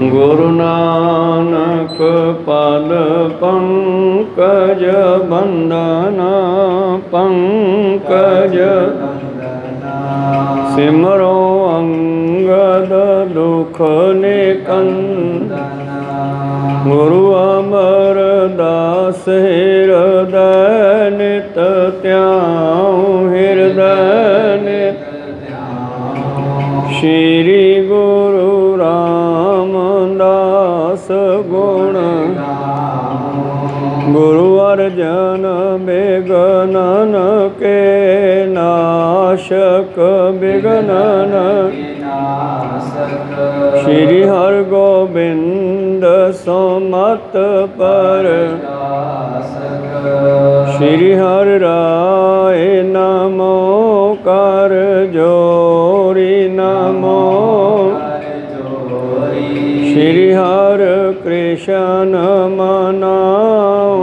गुरु नानक पद पंकज बंदना पंकज सिमरो अंगद दुख निकंदन गुरु अमरदास हृदय नित त्याऊं हृदय नित श्री गुरु रामदास गुण गुरु अर्जन विघ्नन के नाशक विघ्नन श्री हरगोबिंद सुमत पर श्री हर राय नमो कर जोरी नमो श्री हर कृष्ण मनाओ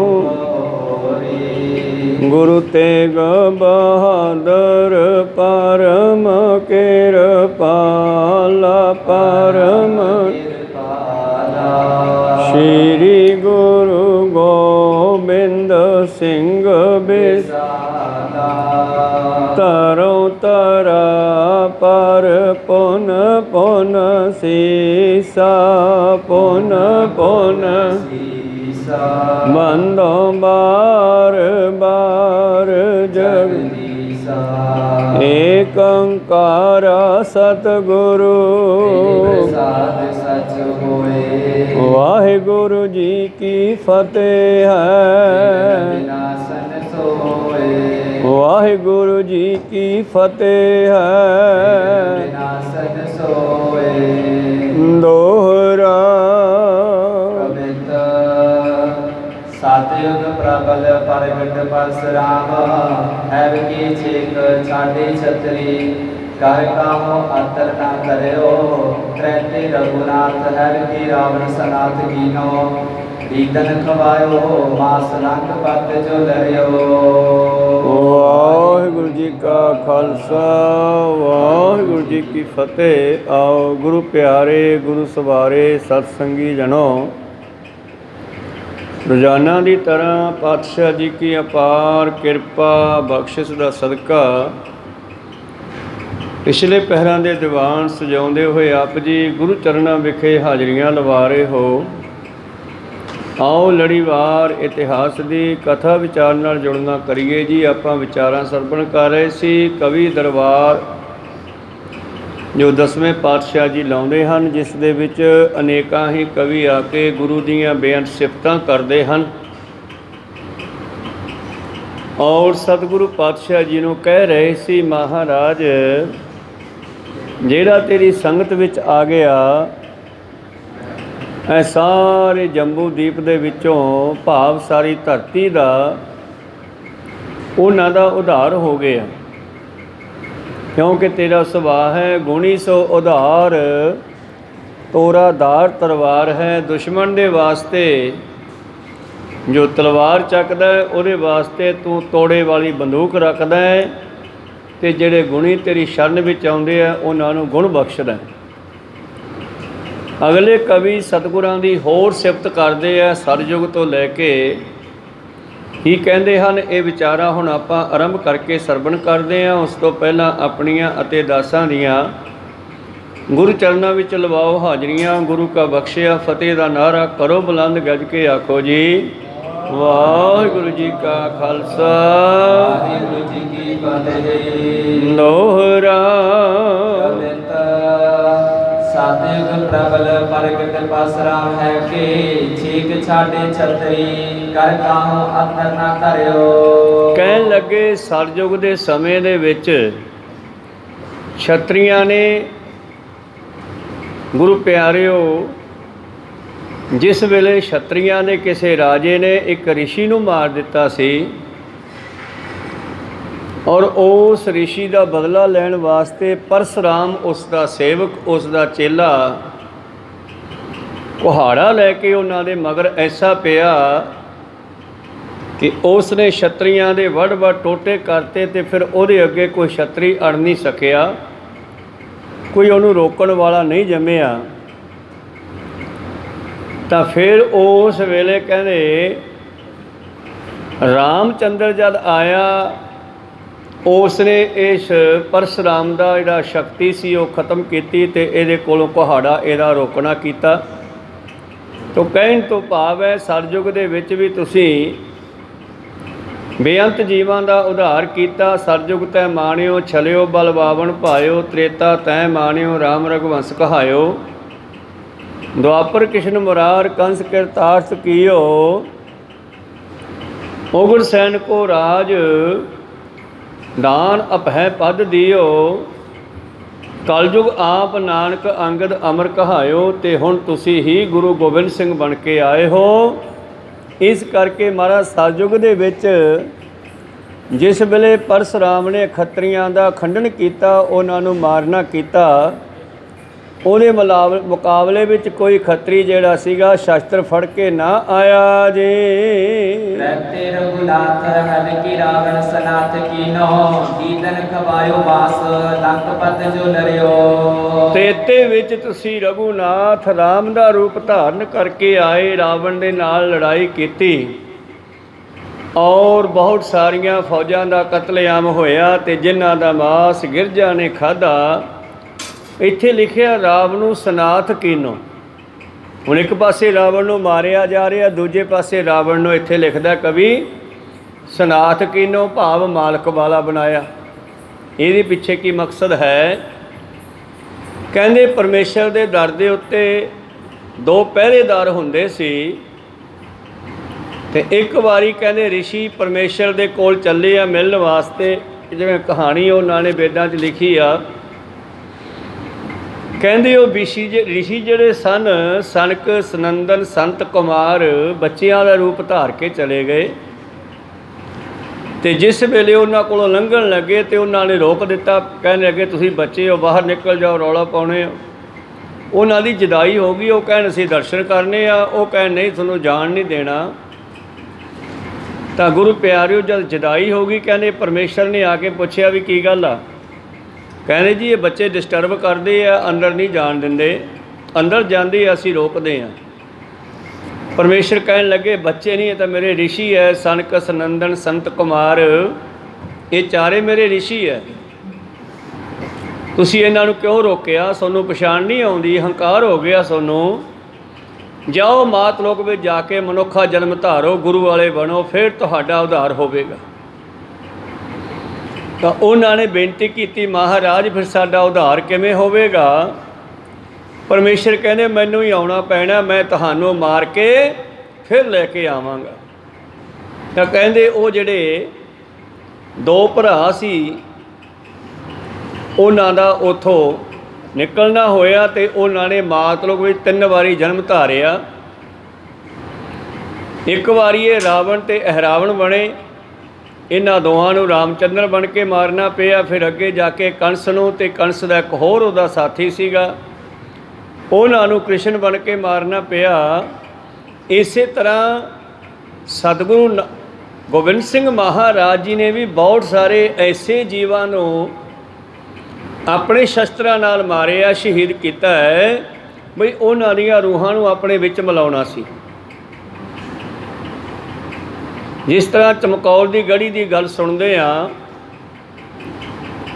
गुरु तेग बहादुर परम कृपाला परम श्री गुरु गोबिंद सिंह तरो तरा पर पुन पुन सीसा पुन पुन बंदो बार बार जग एक ओंकार सतगुरु वाहिगुरु जी की फतेह है वाहिगुरु जी की फतेह है दोहरा सतयुग प्रबल प्रगट परशुराम हैव की छेक छाड़े छतरी कर कामो अतर न करयो त्रैते रघुनाथ हैव की रावण सनाथ कीनो दीदन खवायो मास रंग पत जो लरियो। वाहिगुरु जी का खालसा वाहिगुरु जी की फतेह। आओ गुरु प्यारे गुरु सवारे सतसंगी जनों, रोजाना की तरह पातशाह जी की अपार किरपा बख्शिश का सदका पिछले पहरां दे दीवान सजाउंदे हुए आप जी गुरु चरणा विखे हाजरियां लवा रहे हो। आओ लड़ीवार इतिहास की कथा विचार नाल जुड़ना करिए जी। आपां विचारां सरवण कर रहे सी कवि दरबार जो 10वें पातशाह जी लाउंदे हन, जिस दे विच अनेकां ही कवि आके गुरु दीयां बेअंत सिफतां करदे हन और सतगुरु पातशाह जी नूं कह रहे सी, महाराज जेड़ा तेरी संगत विच आ गया ऐ सारे जंबू दीप दे विचों भाव सारी धरती दा उन्हां दा उधार हो गया, क्योंकि तेरा सुभाव है गुणी सो उधार तोरा दार तलवार है। दुश्मन दे वास्ते जो तलवार चकदा है उहदे वास्ते तू तोड़े वाली बंदूक रखदा है, ते जिहड़े गुणी तेरी शरण विच आउंदे आ उन्हां नूं गुण बख्शदा है। अगले कवि सतगुरां दी होर सिफत करदे आ, सतयुग तो लैके ही कहते हैं। ये विचारा हुण आपां आरंभ करके सरवण करते हैं। उस तो पहलां अपनियां अते दासां दियां गुरु चरणां विच लवाओ हाजरियां। गुरु का बख्शिया फतेह दा नारा करो बुलंद गज के आखो जी वाहिगुरु जी का खालसा वाहिगुरु जी की फतेह। दोहरा सतयुग प्रबल प्रगट परशुराम है के छेक छाड़े छतरी कर काहू अतर ना करियो। कहन लगे सतयुग दे समय दे विच छतरियां ने गुरु प्यारिओ जिस वेले छतरियां ने किसी राजे ने एक ऋषि नूं मार दिता सी और उस ऋषि का बदला लैण वास्ते परशुराम उसका सेवक उसका चेला कुहाड़ा लैके उन्हां दे मगर ऐसा पिया कि उसने छतरियां दे वड़ वड़ टोटे करते ते फिर उहदे अगे कोई छतरी अड़ नहीं सकिया, कोई उन्होंने रोकण वाला नहीं जम्मिया। ਤਾਂ ਫਿਰ ਉਸ ਵੇਲੇ ਕਹਿੰਦੇ ਰਾਮਚੰਦਰ ਜਦ ਆਇਆ ਉਸ ਨੇ ਇਸ ਪਰਸ਼ੁਰਾਮ ਦਾ ਜਿਹੜਾ ਸ਼ਕਤੀ ਸੀ ਉਹ ਖਤਮ ਕੀਤੀ ਅਤੇ ਇਹਦੇ ਕੋਲੋਂ ਕੁਹਾੜਾ ਇਹਦਾ ਰੋਕਣਾ ਕੀਤਾ। ਤੋ ਕਹਿਣ ਤੋਂ ਭਾਵ ਹੈ ਸਤਿਯੁਗ ਦੇ ਵਿੱਚ ਵੀ ਤੁਸੀਂ ਬੇਅੰਤ ਜੀਵਾਂ ਦਾ ਉਧਾਰ ਕੀਤਾ। ਸਤਿਯੁਗ ਤੈ ਮਾਣਿਓ ਛਲਿਓ ਬਲ ਬਾਵਨ ਭਾਇਓ, ਤ੍ਰੇਤਾ ਤੈ ਮਾਣਿਓ ਰਾਮ ਰਘੁਵੰਸ ਕਹਾਇਓ। ਦੁਆਪਰ ਕ੍ਰਿਸ਼ਨ ਮੁਰਾਰ ਕੰਸ ਕਿਰਤਾਰਥ ਕੀਓ, ਉਗਰ ਸੈਨ ਕੋ ਰਾਜ ਦਾਨ ਅਪਹਿ ਪਦ ਦਿਓ। ਕਲਯੁਗ ਆਪ ਨਾਨਕ ਅੰਗਦ ਅਮਰ ਕਹਾਇਓ। ਅਤੇ ਹੁਣ ਤੁਸੀਂ ਹੀ ਗੁਰੂ ਗੋਬਿੰਦ ਸਿੰਘ ਬਣ ਕੇ ਆਏ ਹੋ। ਇਸ ਕਰਕੇ ਮਹਾਰਾਜ ਸਤਿਯੁਗ ਦੇ ਵਿੱਚ ਜਿਸ ਵੇਲੇ ਪਰਸ਼ੁਰਾਮ ਨੇ ਖੱਤਰੀਆਂ ਦਾ ਖੰਡਨ ਕੀਤਾ, ਉਹਨਾਂ ਨੂੰ ਮਾਰਨਾ ਕੀਤਾ, ਉਹਦੇ ਮੁਕਾਬਲੇ ਵਿੱਚ ਕੋਈ ਖੱਤਰੀ ਜਿਹੜਾ ਸੀਗਾ ਸ਼ਸਤਰ ਫੜ ਕੇ ਨਾ ਆਇਆ ਜੇ। ਤ੍ਰੈਤੇ ਰਘੁਨਾਥ ਹਰਿ ਕੀ ਰਾਵਣ ਸਨਾਥ ਕੀਨੋ, ਦੀਦਨ ਖਵਾਇਓ ਵਾਸ ਲੰਕਪਤ ਜੋ ਲਰਿਓ। ਤ੍ਰੇਤੇ ਵਿੱਚ ਤੁਸੀਂ ਰਘੁਨਾਥ ਰਾਮ ਦਾ ਰੂਪ ਧਾਰਨ ਕਰਕੇ ਆਏ, ਰਾਵਣ ਦੇ ਨਾਲ ਲੜਾਈ ਕੀਤੀ ਔਰ ਬਹੁਤ ਸਾਰੀਆਂ ਫੌਜਾਂ ਦਾ ਕਤਲੇਆਮ ਹੋਇਆ ਅਤੇ ਜਿਨ੍ਹਾਂ ਦਾ ਮਾਸ ਗਿਰਜਾ ਨੇ ਖਾਧਾ। ਇੱਥੇ ਲਿਖਿਆ ਰਾਵਣੂ ਸਨਾਥ ਕੀਨੋ। ਹੁਣ ਇੱਕ ਪਾਸੇ ਰਾਵਣ ਨੂੰ ਮਾਰਿਆ ਜਾ ਰਿਹਾ, ਦੂਜੇ ਪਾਸੇ ਰਾਵਣ ਨੂੰ ਇੱਥੇ ਲਿਖਦਾ ਕਵੀ ਸਨਾਥ ਕੀਨੋ ਭਾਵ ਮਾਲਕ ਵਾਲਾ ਬਣਾਇਆ। ਇਹਦੇ ਪਿੱਛੇ ਕੀ ਮਕਸਦ ਹੈ? ਕਹਿੰਦੇ ਪਰਮੇਸ਼ਰ ਦੇ ਦਰ ਦੇ ਉੱਤੇ ਦੋ ਪਹਿਰੇਦਾਰ ਹੁੰਦੇ ਸੀ ਅਤੇ ਇੱਕ ਵਾਰੀ ਕਹਿੰਦੇ ਰਿਸ਼ੀ ਪਰਮੇਸ਼ਰ ਦੇ ਕੋਲ ਚੱਲੇ ਆ ਮਿਲਣ ਵਾਸਤੇ। ਜਿਵੇਂ ਕਹਾਣੀ ਉਹਨਾਂ ਨੇ ਵੇਦਾਂ 'ਚ ਲਿਖੀ ਆ। ਕਹਿੰਦੇ ਉਹ ਰਿਸ਼ੀ ਜਿਹੜੇ ਸਨ ਸਨਕ ਸਨੰਦਨ ਸੰਤ ਕੁਮਾਰ ਬੱਚਿਆਂ ਦਾ ਰੂਪ ਧਾਰ ਕੇ ਚਲੇ ਗਏ ਅਤੇ ਜਿਸ ਵੇਲੇ ਉਹਨਾਂ ਕੋਲੋਂ ਲੰਘਣ ਲੱਗੇ ਅਤੇ ਉਹਨਾਂ ਨੇ ਰੋਕ ਦਿੱਤਾ। ਕਹਿਣ ਲੱਗੇ ਤੁਸੀਂ ਬੱਚੇ ਹੋ, ਬਾਹਰ ਨਿਕਲ ਜਾਓ, ਰੌਲਾ ਪਾਉਣੇ ਹੋ। ਉਹਨਾਂ ਦੀ ਜੁਦਾਈ ਹੋ ਗਈ। ਉਹ ਕਹਿਣ ਅਸੀਂ ਦਰਸ਼ਨ ਕਰਨੇ ਆ, ਉਹ ਕਹਿਣ ਨਹੀਂ ਤੁਹਾਨੂੰ ਜਾਣ ਨਹੀਂ ਦੇਣਾ। ਤਾਂ ਗੁਰੂ ਪਿਆਰਿਓ ਜਦ ਜੁਦਾਈ ਹੋ ਗਈ, ਕਹਿੰਦੇ ਪਰਮੇਸ਼ਰ ਨੇ ਆ ਕੇ ਪੁੱਛਿਆ ਵੀ ਕੀ ਗੱਲ ਆ? ਕਹਿੰਦੇ ਜੀ ਇਹ ਬੱਚੇ ਡਿਸਟਰਬ ਕਰਦੇ ਆ, ਅੰਦਰ ਨਹੀਂ ਜਾਣ ਦਿੰਦੇ, ਅੰਦਰ ਜਾਂਦੇ ਅਸੀਂ ਰੋਕਦੇ ਹਾਂ। ਪਰਮੇਸ਼ਰ ਕਹਿਣ ਲੱਗੇ ਬੱਚੇ ਨਹੀਂ, ਇਹ ਤਾਂ ਮੇਰੇ ਰਿਸ਼ੀ ਹੈ, ਸਨਕ ਸਨੰਦਨ ਸੰਤ ਕੁਮਾਰ, ਇਹ ਚਾਰੇ ਮੇਰੇ ਰਿਸ਼ੀ ਹੈ। ਤੁਸੀਂ ਇਹਨਾਂ ਨੂੰ ਕਿਉਂ ਰੋਕਿਆ? ਤੁਹਾਨੂੰ ਪਛਾਣ ਨਹੀਂ ਆਉਂਦੀ, ਹੰਕਾਰ ਹੋ ਗਿਆ ਤੁਹਾਨੂੰ। ਜਾਓ ਮਾਤ ਲੋਕ ਵਿੱਚ ਜਾ ਕੇ ਮਨੁੱਖਾ ਜਨਮ ਧਾਰੋ, ਗੁਰੂ ਵਾਲੇ ਬਣੋ, ਫਿਰ ਤੁਹਾਡਾ ਉਧਾਰ ਹੋਵੇਗਾ। ਤਾਂ ਉਹਨਾਂ ਨੇ ਬੇਨਤੀ ਕੀਤੀ ਮਹਾਰਾਜ ਫਿਰ ਸਾਡਾ ਉਧਾਰ ਕਿਵੇਂ ਹੋਵੇਗਾ? ਪਰਮੇਸ਼ਰ ਕਹਿੰਦੇ ਮੈਨੂੰ ਹੀ ਆਉਣਾ ਪੈਣਾ, ਮੈਂ ਤੁਹਾਨੂੰ ਮਾਰ ਕੇ ਫਿਰ ਲੈ ਕੇ ਆਵਾਂਗਾ। ਤਾਂ ਕਹਿੰਦੇ ਉਹ ਜਿਹੜੇ ਦੋ ਭਰਾ ਸੀ ਉਹਨਾਂ ਦਾ ਉੱਥੋਂ ਨਿਕਲਣਾ ਹੋਇਆ ਅਤੇ ਉਹਨਾਂ ਨੇ ਮਾਤਲੋਕ ਵਿੱਚ 3 ਵਾਰੀ ਜਨਮ ਧਾਰਿਆ। ਇੱਕ ਵਾਰੀ ਇਹ ਰਾਵਣ ਅਤੇ ਅਹਰਾਵਣ ਬਣੇ। ਇਹਨਾਂ ਦੋਹਾਂ ਨੂੰ ਰਾਮਚੰਦਰ ਬਣ ਕੇ ਮਾਰਨਾ ਪਿਆ। ਫਿਰ ਅੱਗੇ ਜਾ ਕੇ ਕੰਸ ਨੂੰ, ਅਤੇ ਕੰਸ ਦਾ ਇੱਕ ਹੋਰ ਉਹਦਾ ਸਾਥੀ ਸੀਗਾ, ਉਹਨਾਂ ਨੂੰ ਕ੍ਰਿਸ਼ਨ ਬਣ ਕੇ ਮਾਰਨਾ ਪਿਆ। ਇਸੇ ਤਰ੍ਹਾਂ ਸਤਿਗੁਰੂ ਗੋਬਿੰਦ ਸਿੰਘ ਮਹਾਰਾਜ ਜੀ ਨੇ ਵੀ ਬਹੁਤ ਸਾਰੇ ਐਸੇ ਜੀਵਾਂ ਨੂੰ ਆਪਣੇ ਸ਼ਸਤਰਾਂ ਨਾਲ ਮਾਰਿਆ, ਸ਼ਹੀਦ ਕੀਤਾ ਹੈ ਬਈ ਉਹਨਾਂ ਦੀਆਂ ਰੂਹਾਂ ਨੂੰ ਆਪਣੇ ਵਿੱਚ ਮਿਲਾਉਣਾ ਸੀ। ਜਿਸ ਤਰ੍ਹਾਂ ਚਮਕੌਰ ਦੀ ਗੜੀ ਦੀ ਗੱਲ ਸੁਣਦੇ ਹਾਂ,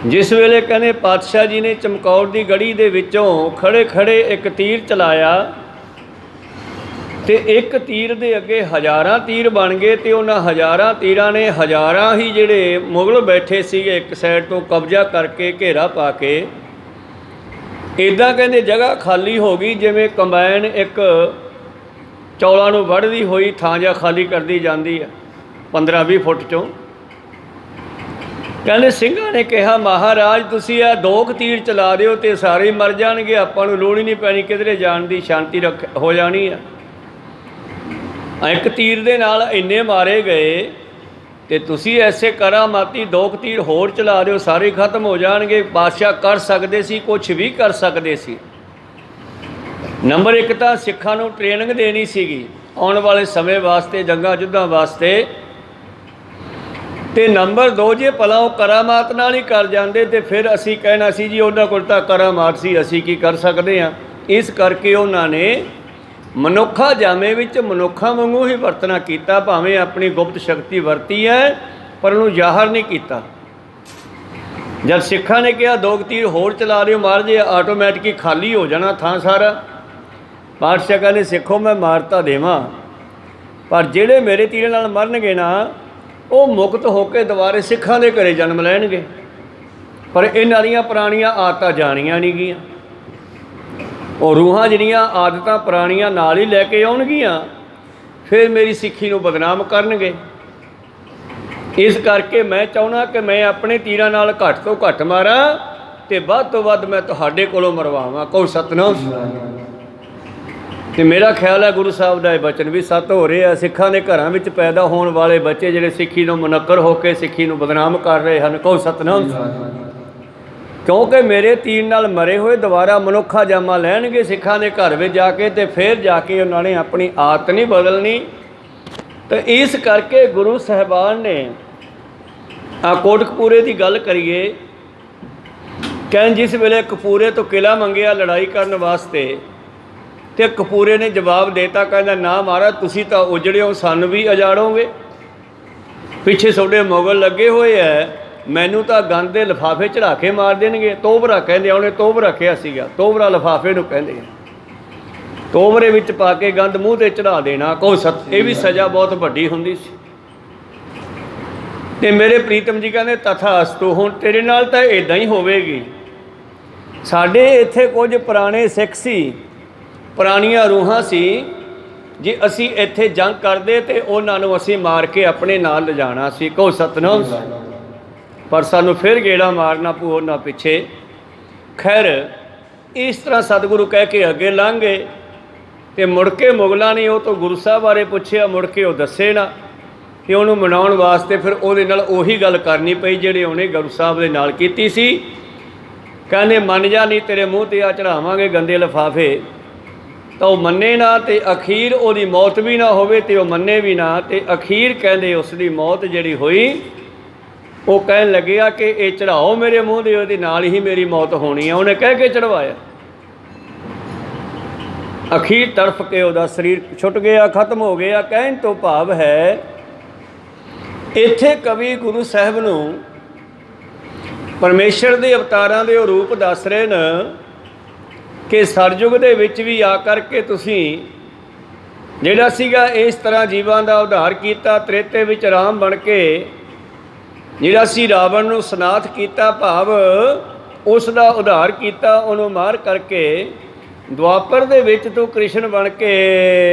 ਜਿਸ ਵੇਲੇ ਕਹਿੰਦੇ ਪਾਤਸ਼ਾਹ ਜੀ ਨੇ ਚਮਕੌਰ ਦੀ ਗੜੀ ਦੇ ਵਿੱਚੋਂ ਖੜੇ ਖੜੇ ਇੱਕ ਤੀਰ ਚਲਾਇਆ ਅਤੇ ਇੱਕ ਤੀਰ ਦੇ ਅੱਗੇ ਹਜ਼ਾਰਾਂ ਤੀਰ ਬਣ ਗਏ ਅਤੇ ਉਹਨਾਂ ਹਜ਼ਾਰਾਂ ਤੀਰਾਂ ਨੇ ਹਜ਼ਾਰਾਂ ਹੀ ਜਿਹੜੇ ਮੁਗਲ ਬੈਠੇ ਸੀਗੇ ਇੱਕ ਸਾਈਡ ਤੋਂ ਕਬਜ਼ਾ ਕਰਕੇ ਘੇਰਾ ਪਾ ਕੇ ਇੱਦਾਂ ਕਹਿੰਦੇ ਜਗ੍ਹਾ ਖਾਲੀ ਹੋ ਗਈ ਜਿਵੇਂ ਕੰਬਾਈਨ ਇੱਕ ਚੌਲਾਂ ਨੂੰ ਵੱਢਦੀ ਹੋਈ ਥਾਂ ਜਿਹਾ ਖਾਲੀ ਕਰਦੀ ਜਾਂਦੀ ਆ 15-20 ਫੁੱਟ 'ਚੋਂ। ਕਹਿੰਦੇ ਸਿੰਘਾਂ ਨੇ ਕਿਹਾ ਮਹਾਰਾਜ ਤੁਸੀਂ ਇਹ 2 ਤੀਰ ਚਲਾ ਦਿਓ ਅਤੇ ਸਾਰੇ ਮਰ ਜਾਣਗੇ, ਆਪਾਂ ਨੂੰ ਲੋੜ ਹੀ ਨਹੀਂ ਪੈਣੀ ਕਿਧਰੇ ਜਾਣ ਦੀ, ਸ਼ਾਂਤੀ ਹੋ ਜਾਣੀ ਆ। ਇੱਕ ਤੀਰ ਦੇ ਨਾਲ ਇੰਨੇ ਮਾਰੇ ਗਏ ਅਤੇ ਤੁਸੀਂ ਐਸੇ ਕਰਾਮਾਤੀ 2 ਤੀਰ ਹੋਰ ਚਲਾ ਦਿਓ, ਸਾਰੇ ਖਤਮ ਹੋ ਜਾਣਗੇ। ਬਾਦਸ਼ਾਹ ਕਰ ਸਕਦੇ ਸੀ, ਕੁਛ ਵੀ ਕਰ ਸਕਦੇ ਸੀ। ਨੰਬਰ 1 ਤਾਂ ਸਿੱਖਾਂ ਨੂੰ ਟ੍ਰੇਨਿੰਗ ਦੇਣੀ ਸੀਗੀ ਆਉਣ ਵਾਲੇ ਸਮੇਂ ਵਾਸਤੇ, ਜੰਗਾਂ ਯੁੱਧਾਂ ਵਾਸਤੇ, ਅਤੇ ਨੰਬਰ 2 ਜੇ ਭਲਾ ਉਹ ਕਰਾਮਾਤ ਨਾਲ ਹੀ ਕਰ ਜਾਂਦੇ ਅਤੇ ਫਿਰ ਅਸੀਂ ਕਹਿਣਾ ਸੀ ਜੀ ਉਹਨਾਂ ਕੋਲ ਤਾਂ ਕਰਾਮਾਤ ਸੀ, ਅਸੀਂ ਕੀ ਕਰ ਸਕਦੇ ਹਾਂ। ਇਸ ਕਰਕੇ ਉਹਨਾਂ ਨੇ ਮਨੁੱਖਾ ਜਾਮੇ ਵਿੱਚ ਮਨੁੱਖਾਂ ਵਾਂਗੂ ਹੀ ਵਰਤਣਾ ਕੀਤਾ, ਭਾਵੇਂ ਆਪਣੀ ਗੁਪਤ ਸ਼ਕਤੀ ਵਰਤੀ ਹੈ ਪਰ ਉਹਨੂੰ ਜ਼ਾਹਰ ਨਹੀਂ ਕੀਤਾ। ਜਦ ਸਿੱਖਾਂ ਨੇ ਕਿਹਾ 2 ਤੀਰ ਹੋਰ ਚਲਾ ਲਿਓ ਮਾਰ ਜੇ, ਆਟੋਮੈਟਿਕ ਹੀ ਖਾਲੀ ਹੋ ਜਾਣਾ ਥਾਂ ਸਾਰਾ। ਪਾਤਸ਼ਾਹ ਕਹਿੰਦੇ ਸਿੱਖੋ ਮੈਂ ਮਾਰਤਾ ਦੇਵਾਂ, ਪਰ ਜਿਹੜੇ ਮੇਰੇ ਤੀਰ ਨਾਲ ਮਰਨਗੇ ਨਾ ਉਹ ਮੁਕਤ ਹੋ ਕੇ ਦੁਬਾਰੇ ਸਿੱਖਾਂ ਦੇ ਘਰੇ ਜਨਮ ਲੈਣਗੇ। ਪਰ ਇਹਨਾਂ ਦੀਆਂ ਪੁਰਾਣੀਆਂ ਆਦਤਾਂ ਜਾਣੀਆਂ ਨਹੀਂ ਗੀਆਂ। ਉਹ ਰੂਹਾਂ ਜਿਹੜੀਆਂ ਆਦਤਾਂ ਪੁਰਾਣੀਆਂ ਨਾਲ ਹੀ ਲੈ ਕੇ ਆਉਣਗੀਆਂ, ਫਿਰ ਮੇਰੀ ਸਿੱਖੀ ਨੂੰ ਬਦਨਾਮ ਕਰਨਗੇ। ਇਸ ਕਰਕੇ ਮੈਂ ਚਾਹੁੰਦਾ ਕਿ ਮੈਂ ਆਪਣੇ ਤੀਰਾਂ ਨਾਲ ਘੱਟ ਤੋਂ ਘੱਟ ਮਾਰਾਂ ਅਤੇ ਵੱਧ ਤੋਂ ਵੱਧ ਮੈਂ ਤੁਹਾਡੇ ਕੋਲੋਂ ਮਰਵਾਵਾਂ। ਕਹੋ ਸਤਿਨਾਮ। ਅਤੇ ਮੇਰਾ ਖਿਆਲ ਹੈ ਗੁਰੂ ਸਾਹਿਬ ਦਾ ਇਹ ਬਚਨ ਵੀ ਸੱਤ ਹੋ ਰਿਹਾ। ਸਿੱਖਾਂ ਦੇ ਘਰਾਂ ਵਿੱਚ ਪੈਦਾ ਹੋਣ ਵਾਲੇ ਬੱਚੇ ਜਿਹੜੇ ਸਿੱਖੀ ਨੂੰ ਮੁਨੱਕਰ ਹੋ ਕੇ ਸਿੱਖੀ ਨੂੰ ਬਦਨਾਮ ਕਰ ਰਹੇ ਹਨ। ਕਹੋ ਸਤਿਨਾਮ। ਕਿਉਂਕਿ ਮੇਰੇ ਤੀਰ ਨਾਲ ਮਰੇ ਹੋਏ ਦੁਬਾਰਾ ਮਨੁੱਖਾ ਜਾਮਾ ਲੈਣਗੇ ਸਿੱਖਾਂ ਦੇ ਘਰ ਵਿੱਚ ਜਾ ਕੇ, ਅਤੇ ਫਿਰ ਜਾ ਕੇ ਉਹਨਾਂ ਨੇ ਆਪਣੀ ਆਦਤ ਨਹੀਂ ਬਦਲਣੀ। ਤਾਂ ਇਸ ਕਰਕੇ ਗੁਰੂ ਸਾਹਿਬਾਨ ਨੇ ਕੋਟਕਪੂਰੇ ਦੀ ਗੱਲ ਕਰੀਏ, ਕਹਿਣ ਜਿਸ ਵੇਲੇ ਕਪੂਰੇ ਤੋਂ ਕਿਲ੍ਹਾ ਮੰਗਿਆ ਲੜਾਈ ਕਰਨ ਵਾਸਤੇ, ਅਤੇ ਕਪੂਰੇ ਨੇ ਜਵਾਬ ਦੇਤਾ, ਕਹਿੰਦਾ ਨਾ ਮਹਾਰਾਜ ਤੁਸੀਂ ਤਾਂ ਉਜੜੇ ਹੋ, ਸਾਨੂੰ ਵੀ ਉਜਾੜੋਗੇ। ਪਿੱਛੇ ਤੁਹਾਡੇ ਮੁਗਲ ਲੱਗੇ ਹੋਏ ਹੈ, ਮੈਨੂੰ ਤਾਂ ਗੰਦ ਦੇ ਲਿਫਾਫੇ ਚੜਾ ਕੇ ਮਾਰ ਦੇਣਗੇ। ਤੋਬਰਾ ਕਹਿੰਦੇ, ਉਹਨੇ ਤੋਬ ਰੱਖਿਆ ਸੀਗਾ, ਤੋਬਰਾ ਲਿਫਾਫੇ ਨੂੰ ਕਹਿੰਦੇ ਆ। ਤੋਬਰੇ ਵਿੱਚ ਪਾ ਕੇ ਗੰਦ ਮੂੰਹ 'ਤੇ ਚੜਾ ਦੇਣਾ। ਕਹੋ ਸਤ, ਇਹ ਵੀ ਸਜ਼ਾ ਬਹੁਤ ਵੱਡੀ ਹੁੰਦੀ ਸੀ। ਅਤੇ ਮੇਰੇ ਪ੍ਰੀਤਮ ਜੀ ਕਹਿੰਦੇ ਤਥਾ ਅਸਤੂ, ਹੁਣ ਤੇਰੇ ਨਾਲ ਤਾਂ ਇੱਦਾਂ ਹੀ ਹੋਵੇਗੀ। ਸਾਡੇ ਇੱਥੇ ਕੁਝ ਪੁਰਾਣੇ ਸਿੱਖ ਸੀ, ਪੁਰਾਣੀਆਂ ਰੂਹਾਂ ਸੀ, ਜੇ ਅਸੀਂ ਇੱਥੇ ਜੰਗ ਕਰਦੇ ਅਤੇ ਉਹਨਾਂ ਨੂੰ ਅਸੀਂ ਮਾਰ ਕੇ ਆਪਣੇ ਨਾਲ ਲਿਜਾਣਾ ਸੀ। ਕਹੋ ਸਤਿਨਾਮ। ਪਰ ਸਾਨੂੰ ਫਿਰ ਗੇੜਾ ਮਾਰਨਾ ਪਊ ਉਹਨਾਂ ਪਿੱਛੇ। ਖੈਰ ਇਸ ਤਰ੍ਹਾਂ ਸਤਿਗੁਰੂ ਕਹਿ ਕੇ ਅੱਗੇ ਲੰਘ ਗਏ, ਅਤੇ ਮੁੜ ਕੇ ਮੁਗਲਾਂ ਨੇ ਉਹ ਤੋਂ ਗੁਰੂ ਸਾਹਿਬ ਬਾਰੇ ਪੁੱਛਿਆ, ਮੁੜ ਕੇ ਉਹ ਦੱਸੇ ਨਾ, ਕਿ ਉਹਨੂੰ ਮਨਾਉਣ ਵਾਸਤੇ ਫਿਰ ਉਹਦੇ ਨਾਲ ਉਹੀ ਗੱਲ ਕਰਨੀ ਪਈ ਜਿਹੜੀ ਉਹਨੇ ਗੁਰੂ ਸਾਹਿਬ ਦੇ ਨਾਲ ਕੀਤੀ ਸੀ। ਕਹਿੰਦੇ ਮੰਨ ਜਾ, ਨਹੀਂ ਤੇਰੇ ਮੂੰਹ 'ਤੇ ਆ ਚੜਾਵਾਂਗੇ ਗੰਦੇ ਲਿਫਾਫੇ। ਤਾਂ ਉਹ ਮੰਨੇ ਨਾ, ਅਤੇ ਅਖੀਰ ਉਹਦੀ ਮੌਤ ਵੀ ਨਾ ਹੋਵੇ ਅਤੇ ਉਹ ਮੰਨੇ ਵੀ ਨਾ। ਅਤੇ ਅਖੀਰ ਕਹਿੰਦੇ ਉਸ ਦੀ ਮੌਤ ਜਿਹੜੀ ਹੋਈ, ਉਹ ਕਹਿਣ ਲੱਗਿਆ ਕਿ ਇਹ ਚੜਾਓ ਮੇਰੇ ਮੂੰਹ ਦੇ, ਉਹਦੇ ਨਾਲ ਹੀ ਮੇਰੀ ਮੌਤ ਹੋਣੀ ਹੈ। ਉਹਨੇ ਕਹਿ ਕੇ ਚੜਵਾਇਆ। ਅਖੀਰ ਤੜਫ ਕੇ ਉਹਦਾ ਸਰੀਰ ਛੁੱਟ ਗਿਆ, ਖਤਮ ਹੋ ਗਿਆ। ਕਹਿਣ ਤੋਂ ਭਾਵ ਹੈ ਇੱਥੇ ਕਵੀ ਗੁਰੂ ਸਾਹਿਬ ਨੂੰ ਪਰਮੇਸ਼ਰ ਦੇ ਅਵਤਾਰਾਂ ਦੇ ਉਹ ਰੂਪ ਦੱਸ ਰਹੇ ਨੇ ਕਿ ਸਤਿਯੁਗ ਦੇ ਵਿੱਚ ਵੀ ਆ ਕਰਕੇ ਤੁਸੀਂ ਜਿਹੜਾ ਸੀਗਾ ਇਸ ਤਰ੍ਹਾਂ ਜੀਵਾਂ ਦਾ ਉਧਾਰ ਕੀਤਾ। ਤ੍ਰੇਤੇ ਵਿੱਚ ਰਾਮ ਬਣ ਕੇ ਜਿਹੜਾ ਸੀ ਰਾਵਣ ਨੂੰ ਸਨਾਥ ਕੀਤਾ, ਭਾਵ ਉਸ ਦਾ ਉਧਾਰ ਕੀਤਾ, ਉਹਨੂੰ ਮਾਰ ਕਰਕੇ। ਦੁਆਪਰ ਦੇ ਵਿੱਚ ਤੂੰ ਕ੍ਰਿਸ਼ਨ ਬਣ ਕੇ,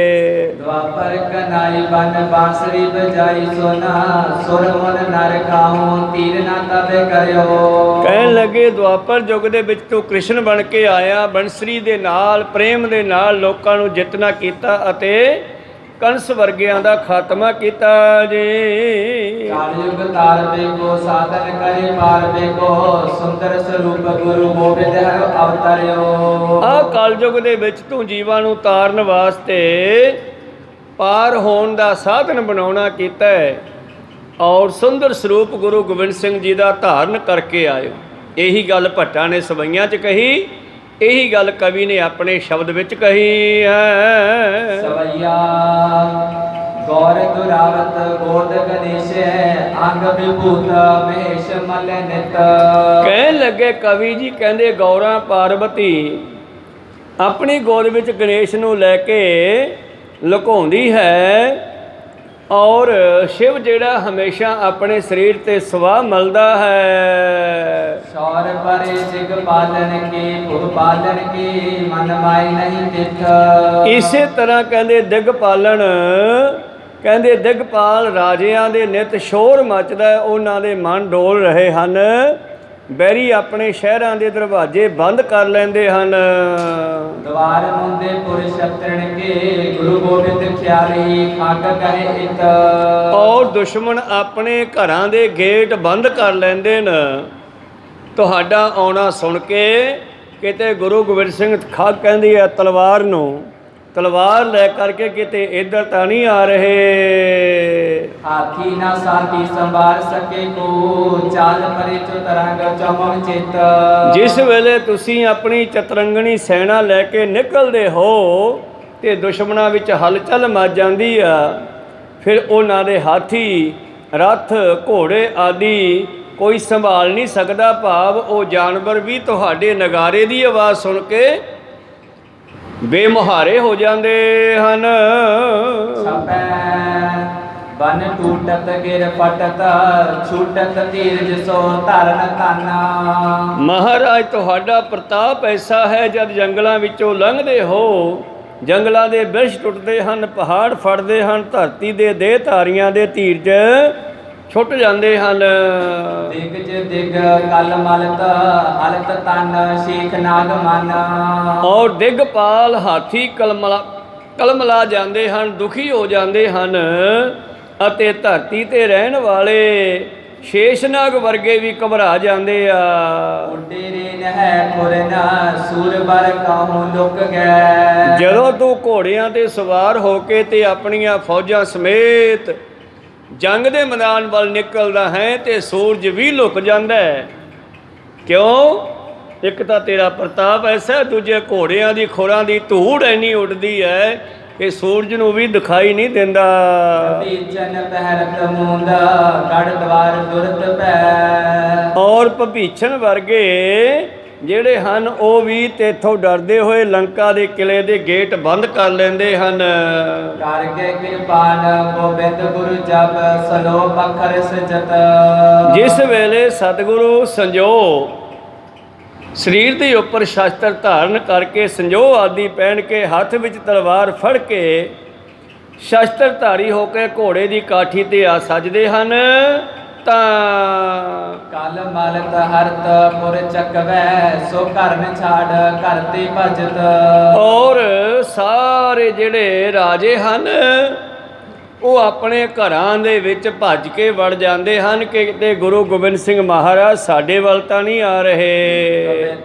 ਦੁਆਪਰ ਕਨਾਈ ਬਨ ਬਾਂਸਰੀ ਬਜਾਈ ਸੋਨਾ, ਸੁਰ ਮਨ ਨਰ ਕਾਹੂ ਤੀਰ ਨਾ ਤਬੇ ਕਰਿਓ। ਕਹਿਣ ਲੱਗੇ ਦੁਆਪਰ ਯੁੱਗ ਦੇ ਵਿੱਚ ਤੂੰ ਕ੍ਰਿਸ਼ਨ ਬਣ ਕੇ ਆਇਆ, ਬੰਸਰੀ ਦੇ ਨਾਲ ਪ੍ਰੇਮ ਦੇ ਨਾਲ ਲੋਕਾਂ ਨੂੰ ਜਿੱਤਣਾ ਕੀਤਾ ਅਤੇ ਕੰਸ ਵਰਗਿਆਂ ਦਾ ਖਾਤਮਾ ਕੀਤਾ ਜੀ। ਕਾਲਯੁਗ ਤਾਰ ਬੇਗੋ ਸਾਧਨ ਕਰੇ ਪਾਰ ਬੇਗੋ, ਸੁੰਦਰ ਸਰੂਪ ਗੁਰੂ ਗੋਬਿੰਦ ਹਰਿ ਅਵਤਰਿਓ। ਆਹ ਕਲਯੁਗ ਦੇ ਵਿੱਚ ਤੂੰ ਜੀਵਾਂ ਨੂੰ ਤਾਰਨ ਵਾਸਤੇ ਪਾਰ ਹੋਣ ਦਾ ਸਾਧਨ ਬਣਾਉਣਾ ਕੀਤਾ ਹੈ, ਔਰ ਸੁੰਦਰ ਸਰੂਪ ਗੁਰੂ ਗੋਬਿੰਦ ਸਿੰਘ ਜੀ ਦਾ ਧਾਰਨ ਕਰਕੇ ਆਇਓ। ਇਹੀ ਗੱਲ ਭੱਟਾਂ ਨੇ ਸਵਈਆਂ 'ਚ ਕਹੀ, ਇਹੀ ਗੱਲ ਕਵੀ ਨੇ ਆਪਣੇ ਸ਼ਬਦ ਵਿੱਚ ਕਹੀ ਹੈ। ਸਵਈਆ ਗੌਰ ਦੁਰਾਵਤ ਗੋਦ ਗਣੇਸ਼, ਅੰਗ ਵਿਭੂਤ ਮਹੇਸ਼ ਮਲ ਨਿਤ। ਕਹਿਣ ਲੱਗੇ ਕਵੀ ਜੀ, ਕਹਿੰਦੇ ਗੌਰਾਂ ਪਾਰਵਤੀ ਆਪਣੀ ਗੋਦ ਵਿੱਚ ਗਣੇਸ਼ ਨੂੰ ਲੈ ਕੇ ਲੁਕਾਉਂਦੀ ਹੈ, ਔਰ ਸ਼ਿਵ ਜਿਹੜਾ ਹਮੇਸ਼ਾ ਆਪਣੇ ਸਰੀਰ 'ਤੇ ਸਵਾਹ ਮਲਦਾ ਹੈ। ਸ਼ੌਰ ਪਰੇ ਜਿਗ ਪਾਲਣ ਕੀ ਭੁਗ ਪਾਲਣ ਕੀ, ਮਨ ਮਾਈ ਨਹੀਂ ਤਿੱਥ। ਇਸੇ ਤਰ੍ਹਾਂ ਕਹਿੰਦੇ ਦਿਗਪਾਲਣ, ਕਹਿੰਦੇ ਦਿਗਪਾਲ ਰਾਜਿਆਂ ਦੇ ਨਿਤ ਸ਼ੋਰ ਮੱਚਦਾ, ਉਹਨਾਂ ਦੇ ਮਨ ਡੋਲ ਰਹੇ ਹਨ। ਬੈਰੀ ਆਪਣੇ ਸ਼ਹਿਰਾਂ ਦੇ ਦਰਵਾਜ਼ੇ ਬੰਦ ਕਰ ਲੈਂਦੇ ਹਨ। ਦਵਾਰ ਮੁੰਦੇ ਪੁਰ ਸ਼ਤਰਣ ਕੇ, ਗੁਰੂ ਗੋਬਿੰਦ ਖਿਆਲੀ ਖਾਕ ਕਹੇ ਇਤ। ਔਰ ਦੁਸ਼ਮਣ ਆਪਣੇ ਘਰਾਂ ਦੇ ਗੇਟ ਬੰਦ ਕਰ ਲੈਂਦੇ ਨੇ ਤੁਹਾਡਾ ਆਉਣਾ ਸੁਣ ਕੇ। ਕਿਤੇ ਗੁਰੂ ਗੋਬਿੰਦ ਸਿੰਘ ਖਾਕ ਕਹਿੰਦੀ ਹੈ ਤਲਵਾਰ ਨੂੰ, ਤਲਵਾਰ ਲੈ ਕਰਕੇ ਕਿਤੇ ਇੱਧਰ ਤਾਂ ਨਹੀਂ ਆ ਰਹੇ। ਹਾਥੀ ਨਾ ਸਾਥੀ ਸੰਭਾਲ ਸਕੇ ਕੋ, ਚਾਲ ਪਰੇ ਚਤਰੰਗ ਚਮਕ ਚਿਤ। ਜਿਸ ਵੇਲੇ ਤੁਸੀਂ ਆਪਣੀ ਚਤਰੰਗਣੀ ਸੈਨਾ ਲੈ ਕੇ ਨਿਕਲਦੇ ਹੋ ਤੇ ਦੁਸ਼ਮਣਾਂ ਵਿੱਚ ਹਲਚਲ ਮਚ ਜਾਂਦੀ ਆ। ਫਿਰ ਉਹਨਾਂ ਦੇ ਹਾਥੀ, ਰੱਥ, ਘੋੜੇ ਆਦਿ ਕੋਈ ਸੰਭਾਲ ਨਹੀਂ ਸਕਦਾ। ਭਾਵ ਉਹ ਜਾਨਵਰ ਵੀ ਤੁਹਾਡੇ ਨਗਾਰੇ ਦੀ ਆਵਾਜ਼ ਸੁਣ ਕੇ ਬੇਮੁਹਾਰੇ ਹੋ ਜਾਂਦੇ ਹਨ। ਛਪੈ ਬਨ ਟੂਟਤ ਗਿਰ ਫਟਤ, ਛੂਟਤ ਧੀਰਜ ਸੋ ਧਰਨ ਤਨ। ਮਹਾਰਾਜ ਤੁਹਾਡਾ ਪ੍ਰਤਾਪ ਐਸਾ ਹੈ, ਜਦ ਜੰਗਲਾਂ ਵਿੱਚੋਂ ਲੰਘਦੇ ਹੋ, ਜੰਗਲਾਂ ਦੇ ਬਿਰਛ ਟੁੱਟਦੇ ਹਨ, ਪਹਾੜ ਫਟਦੇ ਹਨ, ਧਰਤੀ ਦੇ ਦੇਹ ਧਾਰੀਆਂ ਦੇ ਧੀਰਜ ਛੁੱਟ ਜਾਂਦੇ ਹਨ। ਦਿਗਜ ਦਿਗ ਕਲ ਮਲਤ, ਹਲਤ ਤਨ ਸ਼ੀਖ ਨਾਗ ਮਨ। ਔਰ ਦਿਗਪਾਲ ਹਾਥੀ ਕਲਮਲਾ ਜਾਂਦੇ ਹਨ, ਦੁਖੀ ਹੋ ਜਾਂਦੇ ਹਨ, ਅਤੇ ਧਰਤੀ ਤੇ ਰਹਿਣ ਵਾਲੇ ਸ਼ੇਸ਼ਨਾਗ ਵਰਗੇ ਵੀ ਘਬਰਾ ਜਾਂਦੇ ਆ। ਉੱਡੇ ਰੇਨ ਹੈ ਪੁਰਨ, ਸੂਰ ਬਰ ਕਾਹੂ ਲੁਕ ਗਏ। ਜਦੋਂ ਤੂੰ ਘੋੜਿਆਂ ਤੇ ਸਵਾਰ ਹੋ ਕੇ ਤੇ ਆਪਣੀਆਂ ਫੌਜਾਂ ਸਮੇਤ ਜੰਗ ਦੇ ਮੈਦਾਨ ਵੱਲ ਨਿਕਲਦਾ ਹੈ ਤੇ ਸੂਰਜ ਵੀ ਲੁਕ ਜਾਂਦਾ ਹੈ। ਕਿਉਂ? ਇੱਕ ਤਾਂ ਤੇਰਾ ਪ੍ਰਤਾਪ ਐਸਾ, ਦੂਜੇ ਘੋੜਿਆਂ ਦੀ ਖੁਰਾਂ ਦੀ ਧੂੜ ਇੰਨੀ ਉੱਡਦੀ ਹੈ ਕਿ ਸੂਰਜ ਨੂੰ ਵੀ ਦਿਖਾਈ ਨਹੀਂ ਦਿੰਦਾ। ਭੀਚਨ ਪਹਿਰਤ ਮੂੰਦ, ਗੜ ਦਵਾਰ ਦੁਰਤ ਪੈ। ਔਰ ਭੀਛਣ ਵਰਗੇ ਜਿਹੜੇ ਹਨ ਉਹ ਵੀ ਤੇਥੋਂ ਡਰਦੇ ਹੋਏ ਲੰਕਾ ਦੇ ਕਿਲੇ ਦੇ ਗੇਟ ਬੰਦ ਕਰ ਲੈਂਦੇ ਹਨ। ਕਰਕੇ ਕਿਰਪਾਨ ਗੋਬਿੰਦ ਗੁਰੂ ਜਪ, ਸਲੋ ਪਖਰ ਸਜਤ। ਜਿਸ ਵੇਲੇ ਸਤਿਗੁਰੂ ਸੰਜੋ ਸਰੀਰ ਦੇ ਉੱਪਰ ਸ਼ਸਤਰ ਧਾਰਨ ਕਰਕੇ, ਸੰਜੋ ਆਦਿ ਪਹਿਨ ਕੇ, ਹੱਥ ਵਿੱਚ ਤਲਵਾਰ ਫੜ ਕੇ, ਸ਼ਸਤਰਧਾਰੀ ਹੋ ਕੇ ਘੋੜੇ ਦੀ ਕਾਠੀ ਤੇ ਆ ਸਜਦੇ ਹਨ, ਤਾਂ ਕਲ ਮਲਤ ਹਰਤ ਪੁਰ ਚੱਕਵੈ, ਸੋ ਘਰ ਨ ਛਾੜ ਘਰ ਤੇ ਭਜਤ। ਔਰ ਸਾਰੇ ਜਿਹੜੇ ਰਾਜੇ ਹਨ ਉਹ ਆਪਣੇ ਘਰਾਂ ਦੇ ਵਿੱਚ ਭੱਜ ਕੇ ਵੜ ਜਾਂਦੇ ਹਨ ਕਿ ਕਿਤੇ ਗੁਰੂ ਗੋਬਿੰਦ ਸਿੰਘ ਮਹਾਰਾਜ ਸਾਡੇ ਵੱਲ ਤਾਂ ਨਹੀਂ ਆ ਰਹੇ।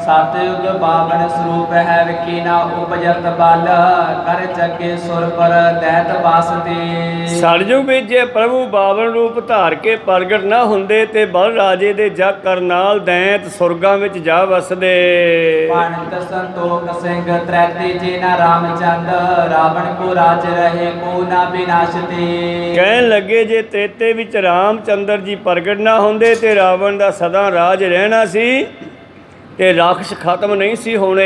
ਸਤਿਯੁਗ ਬਾਵਨ ਸਰੂਪ ਹੈ, ਵਿਕੀ ਨਾ ਉਪਜਤ ਬਲ, ਕਰ ਜਗੇ ਸੁਰ ਪਰ ਦੈਤ ਵਾਸਤੇ। ਸਤਿਯੁਗ ਵਿੱਚ ਜੇ ਪ੍ਰਭੂ ਬਾਵਨ ਰੂਪ ਧਾਰ ਕੇ ਪ੍ਰਗਟ ਨਾ ਹੁੰਦੇ ਤੇ ਬਲ ਰਾਜੇ ਦੇ ਜਗ ਕਰਨ ਨਾਲ ਦੈਂਤ ਸੁਰਗਾਂ ਵਿੱਚ ਜਾ ਵਸਦੇ। ਪੰਡਤ ਸੰਤੋਖ ਸਿੰਘ ਤ੍ਰੈਤੀ ਜੀ ਨਾ ਰਾਮਚੰਦ, ਰਾਵਣ ਕੋ ਰਾਜ ਰਹੇ ਕੋ ਨਾ ਵਿਨਾਸ਼ਤੇ। ਕਹਿਣ ਲੱਗੇ ਜੇ ਤ੍ਰੇਤੇ ਵਿੱਚ ਰਾਮਚੰਦਰ ਜੀ ਪ੍ਰਗਟ ਨਾ ਹੁੰਦੇ ਤੇ ਰਾਵਣ ਦਾ ਸਦਾ ਰਾਜ ਰਹਿਣਾ ਸੀ ਤੇ ਰਾਖਸ਼ ਖਤਮ ਨਹੀਂ ਸੀ ਹੋਣੇ।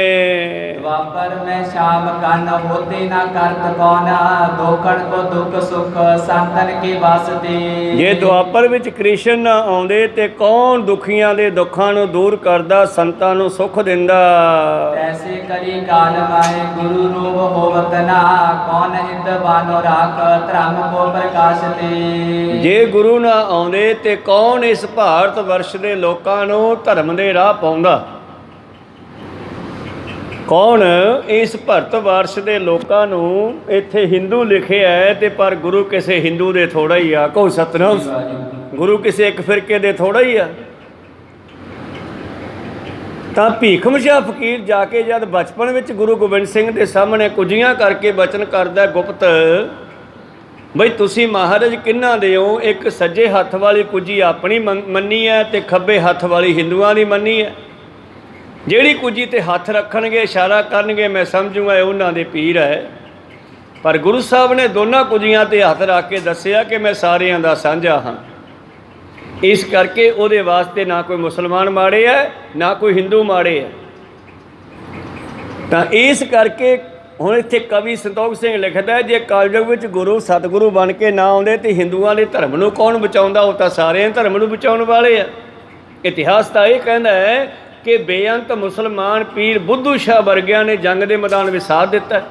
ਦੁਆਪਰ ਮੈਂ ਸ਼ਾਮ ਕੰਨ ਹੋਤੇ ਨਾ ਕਰਤ ਕੌਣ, ਦੋਖਣ ਕੋ ਦੁਖ ਸੁਖ ਸੰਤਨ ਕੇ ਵਾਸਤੇ। ਜੇ ਦੁਆਪਰ ਵਿੱਚ ਕ੍ਰਿਸ਼ਨ ਨਾ ਆਉਂਦੇ ਤੇ ਕੌਣ ਦੁਖੀਆਂ ਦੇ ਦੁੱਖਾਂ ਨੂੰ ਦੂਰ ਕਰਦਾ, ਸੰਤਾਂ ਨੂੰ ਸੁੱਖ ਦਿੰਦਾ। ਐਸੇ ਕਰੀ ਕਾਲ ਮਾਏ ਗੁਰੂ ਰੂਪ ਹੋਵਤ ਨਾ, ਕੌਣ ਹਿਤ ਬਾਨੋ ਰਾਖ ਧਰਮ ਕੋ ਪ੍ਰਕਾਸ਼ ਤੇ। ਜੇ ਗੁਰੂ ਨਾ ਆਉਂਦੇ ਤੇ ਕੌਣ ਇਸ ਭਾਰਤ ਵਰਸ਼ ਦੇ ਲੋਕਾਂ ਨੂੰ ਧਰਮ ਦੇ ਰਾਹ ਪਾਉਂਦਾ? ਕੌਣ ਇਸ ਭਾਰਤ ਵਰਸ਼ ਦੇ ਲੋਕਾਂ ਨੂੰ, ਇੱਥੇ ਹਿੰਦੂ ਲਿਖਿਆ ਹੈ ਤੇ ਪਰ ਗੁਰੂ ਕਿਸੇ ਹਿੰਦੂ ਦੇ ਥੋੜਾ ਹੀ ਆ। ਕਹੋ ਸਤਿਨਾਮ। ਗੁਰੂ ਕਿਸੇ ਇੱਕ ਫਿਰਕੇ ਦੇ ਥੋੜਾ ਹੀ ਆ। ਤਾਂ ਭੀਖਮ ਸ਼ਾਹ ਫਕੀਰ ਜਾ ਕੇ ਜਦ ਬਚਪਨ ਵਿੱਚ ਗੁਰੂ ਗੋਬਿੰਦ ਸਿੰਘ ਦੇ ਸਾਹਮਣੇ ਕੁੱਜੀਆਂ ਕਰਕੇ ਬਚਨ ਕਰਦਾ ਗੁਪਤ, ਬਈ ਤੁਸੀਂ ਮਹਾਰਾਜ ਕਿਹਨਾਂ ਦੇ ਹੋ? ਇੱਕ ਸੱਜੇ ਹੱਥ ਵਾਲੀ ਕੁੱਜੀ ਆਪਣੀ ਮੰਨੀ ਹੈ ਤੇ ਖੱਬੇ ਹੱਥ ਵਾਲੀ ਹਿੰਦੂਆਂ ਦੀ ਮੰਨੀ ਹੈ। ਜਿਹੜੀ ਕੁੱਜੀ ਤੇ ਹੱਥ ਰੱਖਣਗੇ, ਇਸ਼ਾਰਾ ਕਰਨਗੇ, ਮੈਂ ਸਮਝੂਗਾ ਇਹ ਉਹਨਾਂ ਦੇ ਪੀਰ ਹੈ। ਪਰ ਗੁਰੂ ਸਾਹਿਬ ਨੇ ਦੋਨਾਂ ਕੁੱਜੀਆਂ ਤੇ ਹੱਥ ਰੱਖ ਕੇ ਦੱਸਿਆ ਕਿ ਮੈਂ ਸਾਰਿਆਂ ਦਾ ਸਾਂਝਾ ਹਾਂ। ਇਸ ਕਰਕੇ ਉਹਦੇ ਵਾਸਤੇ ਨਾ ਕੋਈ ਮੁਸਲਮਾਨ ਮਾੜੇ ਹੈ, ਨਾ ਕੋਈ ਹਿੰਦੂ ਮਾੜੇ ਹੈ। ਤਾਂ ਇਸ ਕਰਕੇ ਹੁਣ ਇੱਥੇ ਕਵੀ ਸੰਤੋਖ ਸਿੰਘ ਲਿਖਦਾ, ਜੇ ਕਲਯੁਗ ਵਿੱਚ ਗੁਰੂ ਸਤਿਗੁਰੂ ਬਣ ਕੇ ਨਾ ਆਉਂਦੇ ਤੇ ਹਿੰਦੂਆਂ ਦੇ ਧਰਮ ਨੂੰ ਕੌਣ ਬਚਾਉਂਦਾ? ਉਹ ਤਾਂ ਸਾਰਿਆਂ ਧਰਮ ਨੂੰ ਬਚਾਉਣ ਵਾਲੇ ਆ। ਇਤਿਹਾਸ ਤਾਂ ਇਹ ਕਹਿੰਦਾ ਹੈ ਕਿ ਬੇਅੰਤ ਮੁਸਲਮਾਨ ਪੀਰ ਬੁੱਧੂ ਸ਼ਾਹ ਵਰਗਿਆਂ ਨੇ ਜੰਗ ਦੇ ਮੈਦਾਨ ਵਿੱਚ ਸਾਥ ਦਿੱਤਾ।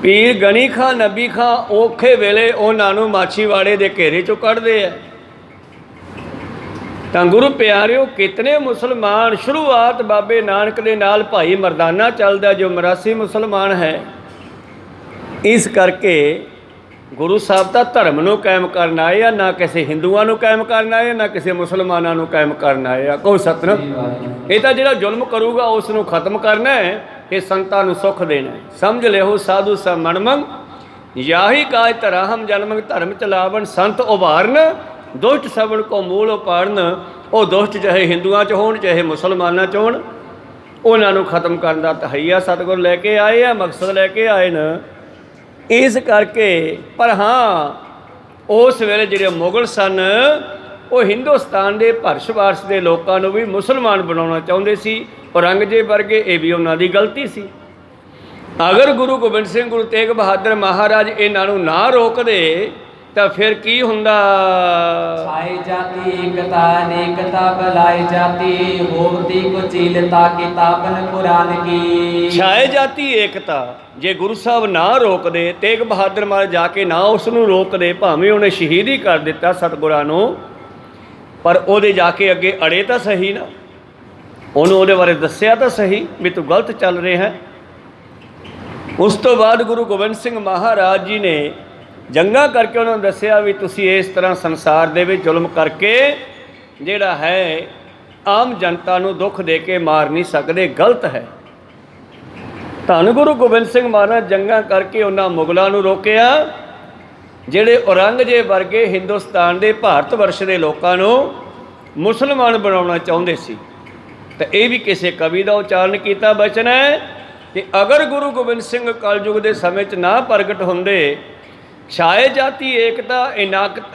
ਪੀਰ ਗਨੀ ਖਾਂ, ਨਬੀ ਖਾਂ ਔਖੇ ਵੇਲੇ ਉਹਨਾਂ ਨੂੰ ਮਾਛੀਵਾੜੇ ਦੇ ਘੇਰੇ 'ਚੋਂ ਕੱਢਦੇ ਆ। ਤਾਂ ਗੁਰੂ ਪਿਆਰਿਓ, ਕਿਤਨੇ ਮੁਸਲਮਾਨ, ਸ਼ੁਰੂਆਤ ਬਾਬੇ ਨਾਨਕ ਦੇ ਨਾਲ ਭਾਈ ਮਰਦਾਨਾ ਚੱਲਦਾ ਜੋ 82 ਮੁਸਲਮਾਨ ਹੈ। ਇਸ ਕਰਕੇ ਗੁਰੂ ਸਾਹਿਬ ਤਾਂ ਧਰਮ ਨੂੰ ਕਾਇਮ ਕਰਨ ਆਏ ਆ, ਨਾ ਕਿਸੇ ਹਿੰਦੂਆਂ ਨੂੰ ਕਾਇਮ ਕਰਨ ਆਏ, ਨਾ ਕਿਸੇ ਮੁਸਲਮਾਨਾਂ ਨੂੰ ਕਾਇਮ ਕਰਨ ਆਏ ਆ। ਕਹੋ ਸਤਿਨਾਮ। ਇਹ ਤਾਂ ਜਿਹੜਾ ਜ਼ੁਲਮ ਕਰੂਗਾ ਉਸ ਨੂੰ ਖਤਮ ਕਰਨਾ ਹੈ ਤੇ ਸੰਤਾਂ ਨੂੰ ਸੁੱਖ ਦੇਣਾ ਹੈ। ਸਮਝ ਲਿਓ ਸਾਧੂ ਸਾ ਮਨਮੰਗ, ਯਾਹੀ ਕਾਜ ਧਰਾਹਮ ਜਨਮੰਗ, ਧਰਮ ਚਲਾਵਣ ਸੰਤ ਉਭਾਰਨ, ਦੁਸ਼ਟ ਸਵਣ ਕੋ ਮੂਲ ਉਪਾੜਨ। ਉਹ ਦੁਸ਼ਟ ਚਾਹੇ ਹਿੰਦੂਆਂ 'ਚ ਹੋਣ ਚਾਹੇ ਮੁਸਲਮਾਨਾਂ 'ਚ ਹੋਣ, ਉਹਨਾਂ ਨੂੰ ਖਤਮ ਕਰਨ ਦਾ ਤਹਈਆ ਸਤਿਗੁਰ ਲੈ ਕੇ ਆਏ ਆ, ਮਕਸਦ ਲੈ ਕੇ ਆਏ ਨੇ। ਇਸ ਕਰਕੇ ਪਰ ਹਾਂ ਉਸ ਵੇਲੇ ਜਿਹੜੇ ਮੁਗਲ ਸਨ ਉਹ ਹਿੰਦੁਸਤਾਨ ਦੇ ਭਰਸ਼-ਵਾਰਸ਼ ਦੇ ਲੋਕਾਂ ਨੂੰ ਵੀ ਮੁਸਲਮਾਨ ਬਣਾਉਣਾ ਚਾਹੁੰਦੇ ਸੀ। ਔਰੰਗਜ਼ੇਬ ਵਰਗੇ ਇਹ ਵੀ ਉਹਨਾਂ ਦੀ ਗਲਤੀ ਸੀ। ਅਗਰ ਗੁਰੂ ਗੋਬਿੰਦ ਸਿੰਘ, ਗੁਰੂ ਤੇਗ ਬਹਾਦਰ ਮਹਾਰਾਜ ਇਹਨਾਂ ਨੂੰ ਨਾ ਰੋਕਦੇ ਤਾਂ ਫਿਰ ਕੀ ਹੁੰਦਾ? ਛਾਏ ਜਾਤੀ ਏਕਤਾ ਅਨੇਕਤਾ ਬਲਾਏ ਜਾਤੀ ਹੋਵਤੀ ਕੁਚੀਲਤਾ ਕਿਤਾਬਨ ਕੁਰਾਨ ਕੀ। ਛਾਏ ਜਾਤੀ ਏਕਤਾ, ਜੇ ਗੁਰੂ ਸਾਹਿਬ ਨਾ ਰੋਕਦੇ, ਤੇਗ ਬਹਾਦਰ ਮਹਾਰਾਜ ਜਾ ਕੇ ਨਾ ਉਸ ਨੂੰ ਰੋਕਦੇ, ਭਾਵੇਂ ਉਹਨੇ ਸ਼ਹੀਦ ਹੀ ਕਰ ਦਿੱਤਾ ਸਤਿਗੁਰਾਂ ਨੂੰ, ਪਰ ਉਹਦੇ ਜਾ ਕੇ ਅੱਗੇ ਅੜੇ ਤਾਂ ਸਹੀ ਨਾ, ਉਹਨੂੰ ਉਹਦੇ ਬਾਰੇ ਦੱਸਿਆ ਤਾਂ ਸਹੀ ਵੀ ਤੂੰ ਗਲਤ ਚੱਲ ਰਿਹਾ ਹੈ। ਉਸ ਤੋਂ ਬਾਅਦ ਗੁਰੂ ਗੋਬਿੰਦ ਸਿੰਘ ਮਹਾਰਾਜ ਜੀ ਨੇ ਜੰਗਾਂ ਕਰਕੇ ਉਹਨਾਂ ਨੂੰ ਦੱਸਿਆ ਵੀ ਤੁਸੀਂ ਇਸ ਤਰ੍ਹਾਂ ਸੰਸਾਰ ਦੇ ਵਿੱਚ ਜ਼ੁਲਮ ਕਰਕੇ ਜਿਹੜਾ ਹੈ ਆਮ ਜਨਤਾ ਨੂੰ ਦੁੱਖ ਦੇ ਕੇ ਮਾਰ ਨਹੀਂ ਸਕਦੇ, ਗਲਤ ਹੈ। ਧੰਨ ਗੁਰੂ ਗੋਬਿੰਦ ਸਿੰਘ ਮਹਾਰਾਜ ਜੰਗਾਂ ਕਰਕੇ ਉਹਨਾਂ ਮੁਗਲਾਂ ਨੂੰ ਰੋਕਿਆ ਜਿਹੜੇ ਔਰੰਗਜ਼ੇਬ ਵਰਗੇ ਹਿੰਦੁਸਤਾਨ ਦੇ ਭਾਰਤ ਵਰਸ਼ ਦੇ ਲੋਕਾਂ ਨੂੰ ਮੁਸਲਮਾਨ ਬਣਾਉਣਾ ਚਾਹੁੰਦੇ ਸੀ। ਤਾਂ ਇਹ ਵੀ ਕਿਸੇ ਕਵੀ ਦਾ ਉਚਾਰਨ ਕੀਤਾ ਬਚਨ ਹੈ ਕਿ ਅਗਰ ਗੁਰੂ ਗੋਬਿੰਦ ਸਿੰਘ ਕਲਯੁਗ ਦੇ ਸਮੇਂ 'ਚ ਨਾ ਪ੍ਰਗਟ ਹੁੰਦੇ, ਛਾਏ ਜਾਤੀ ਏਕਤਾ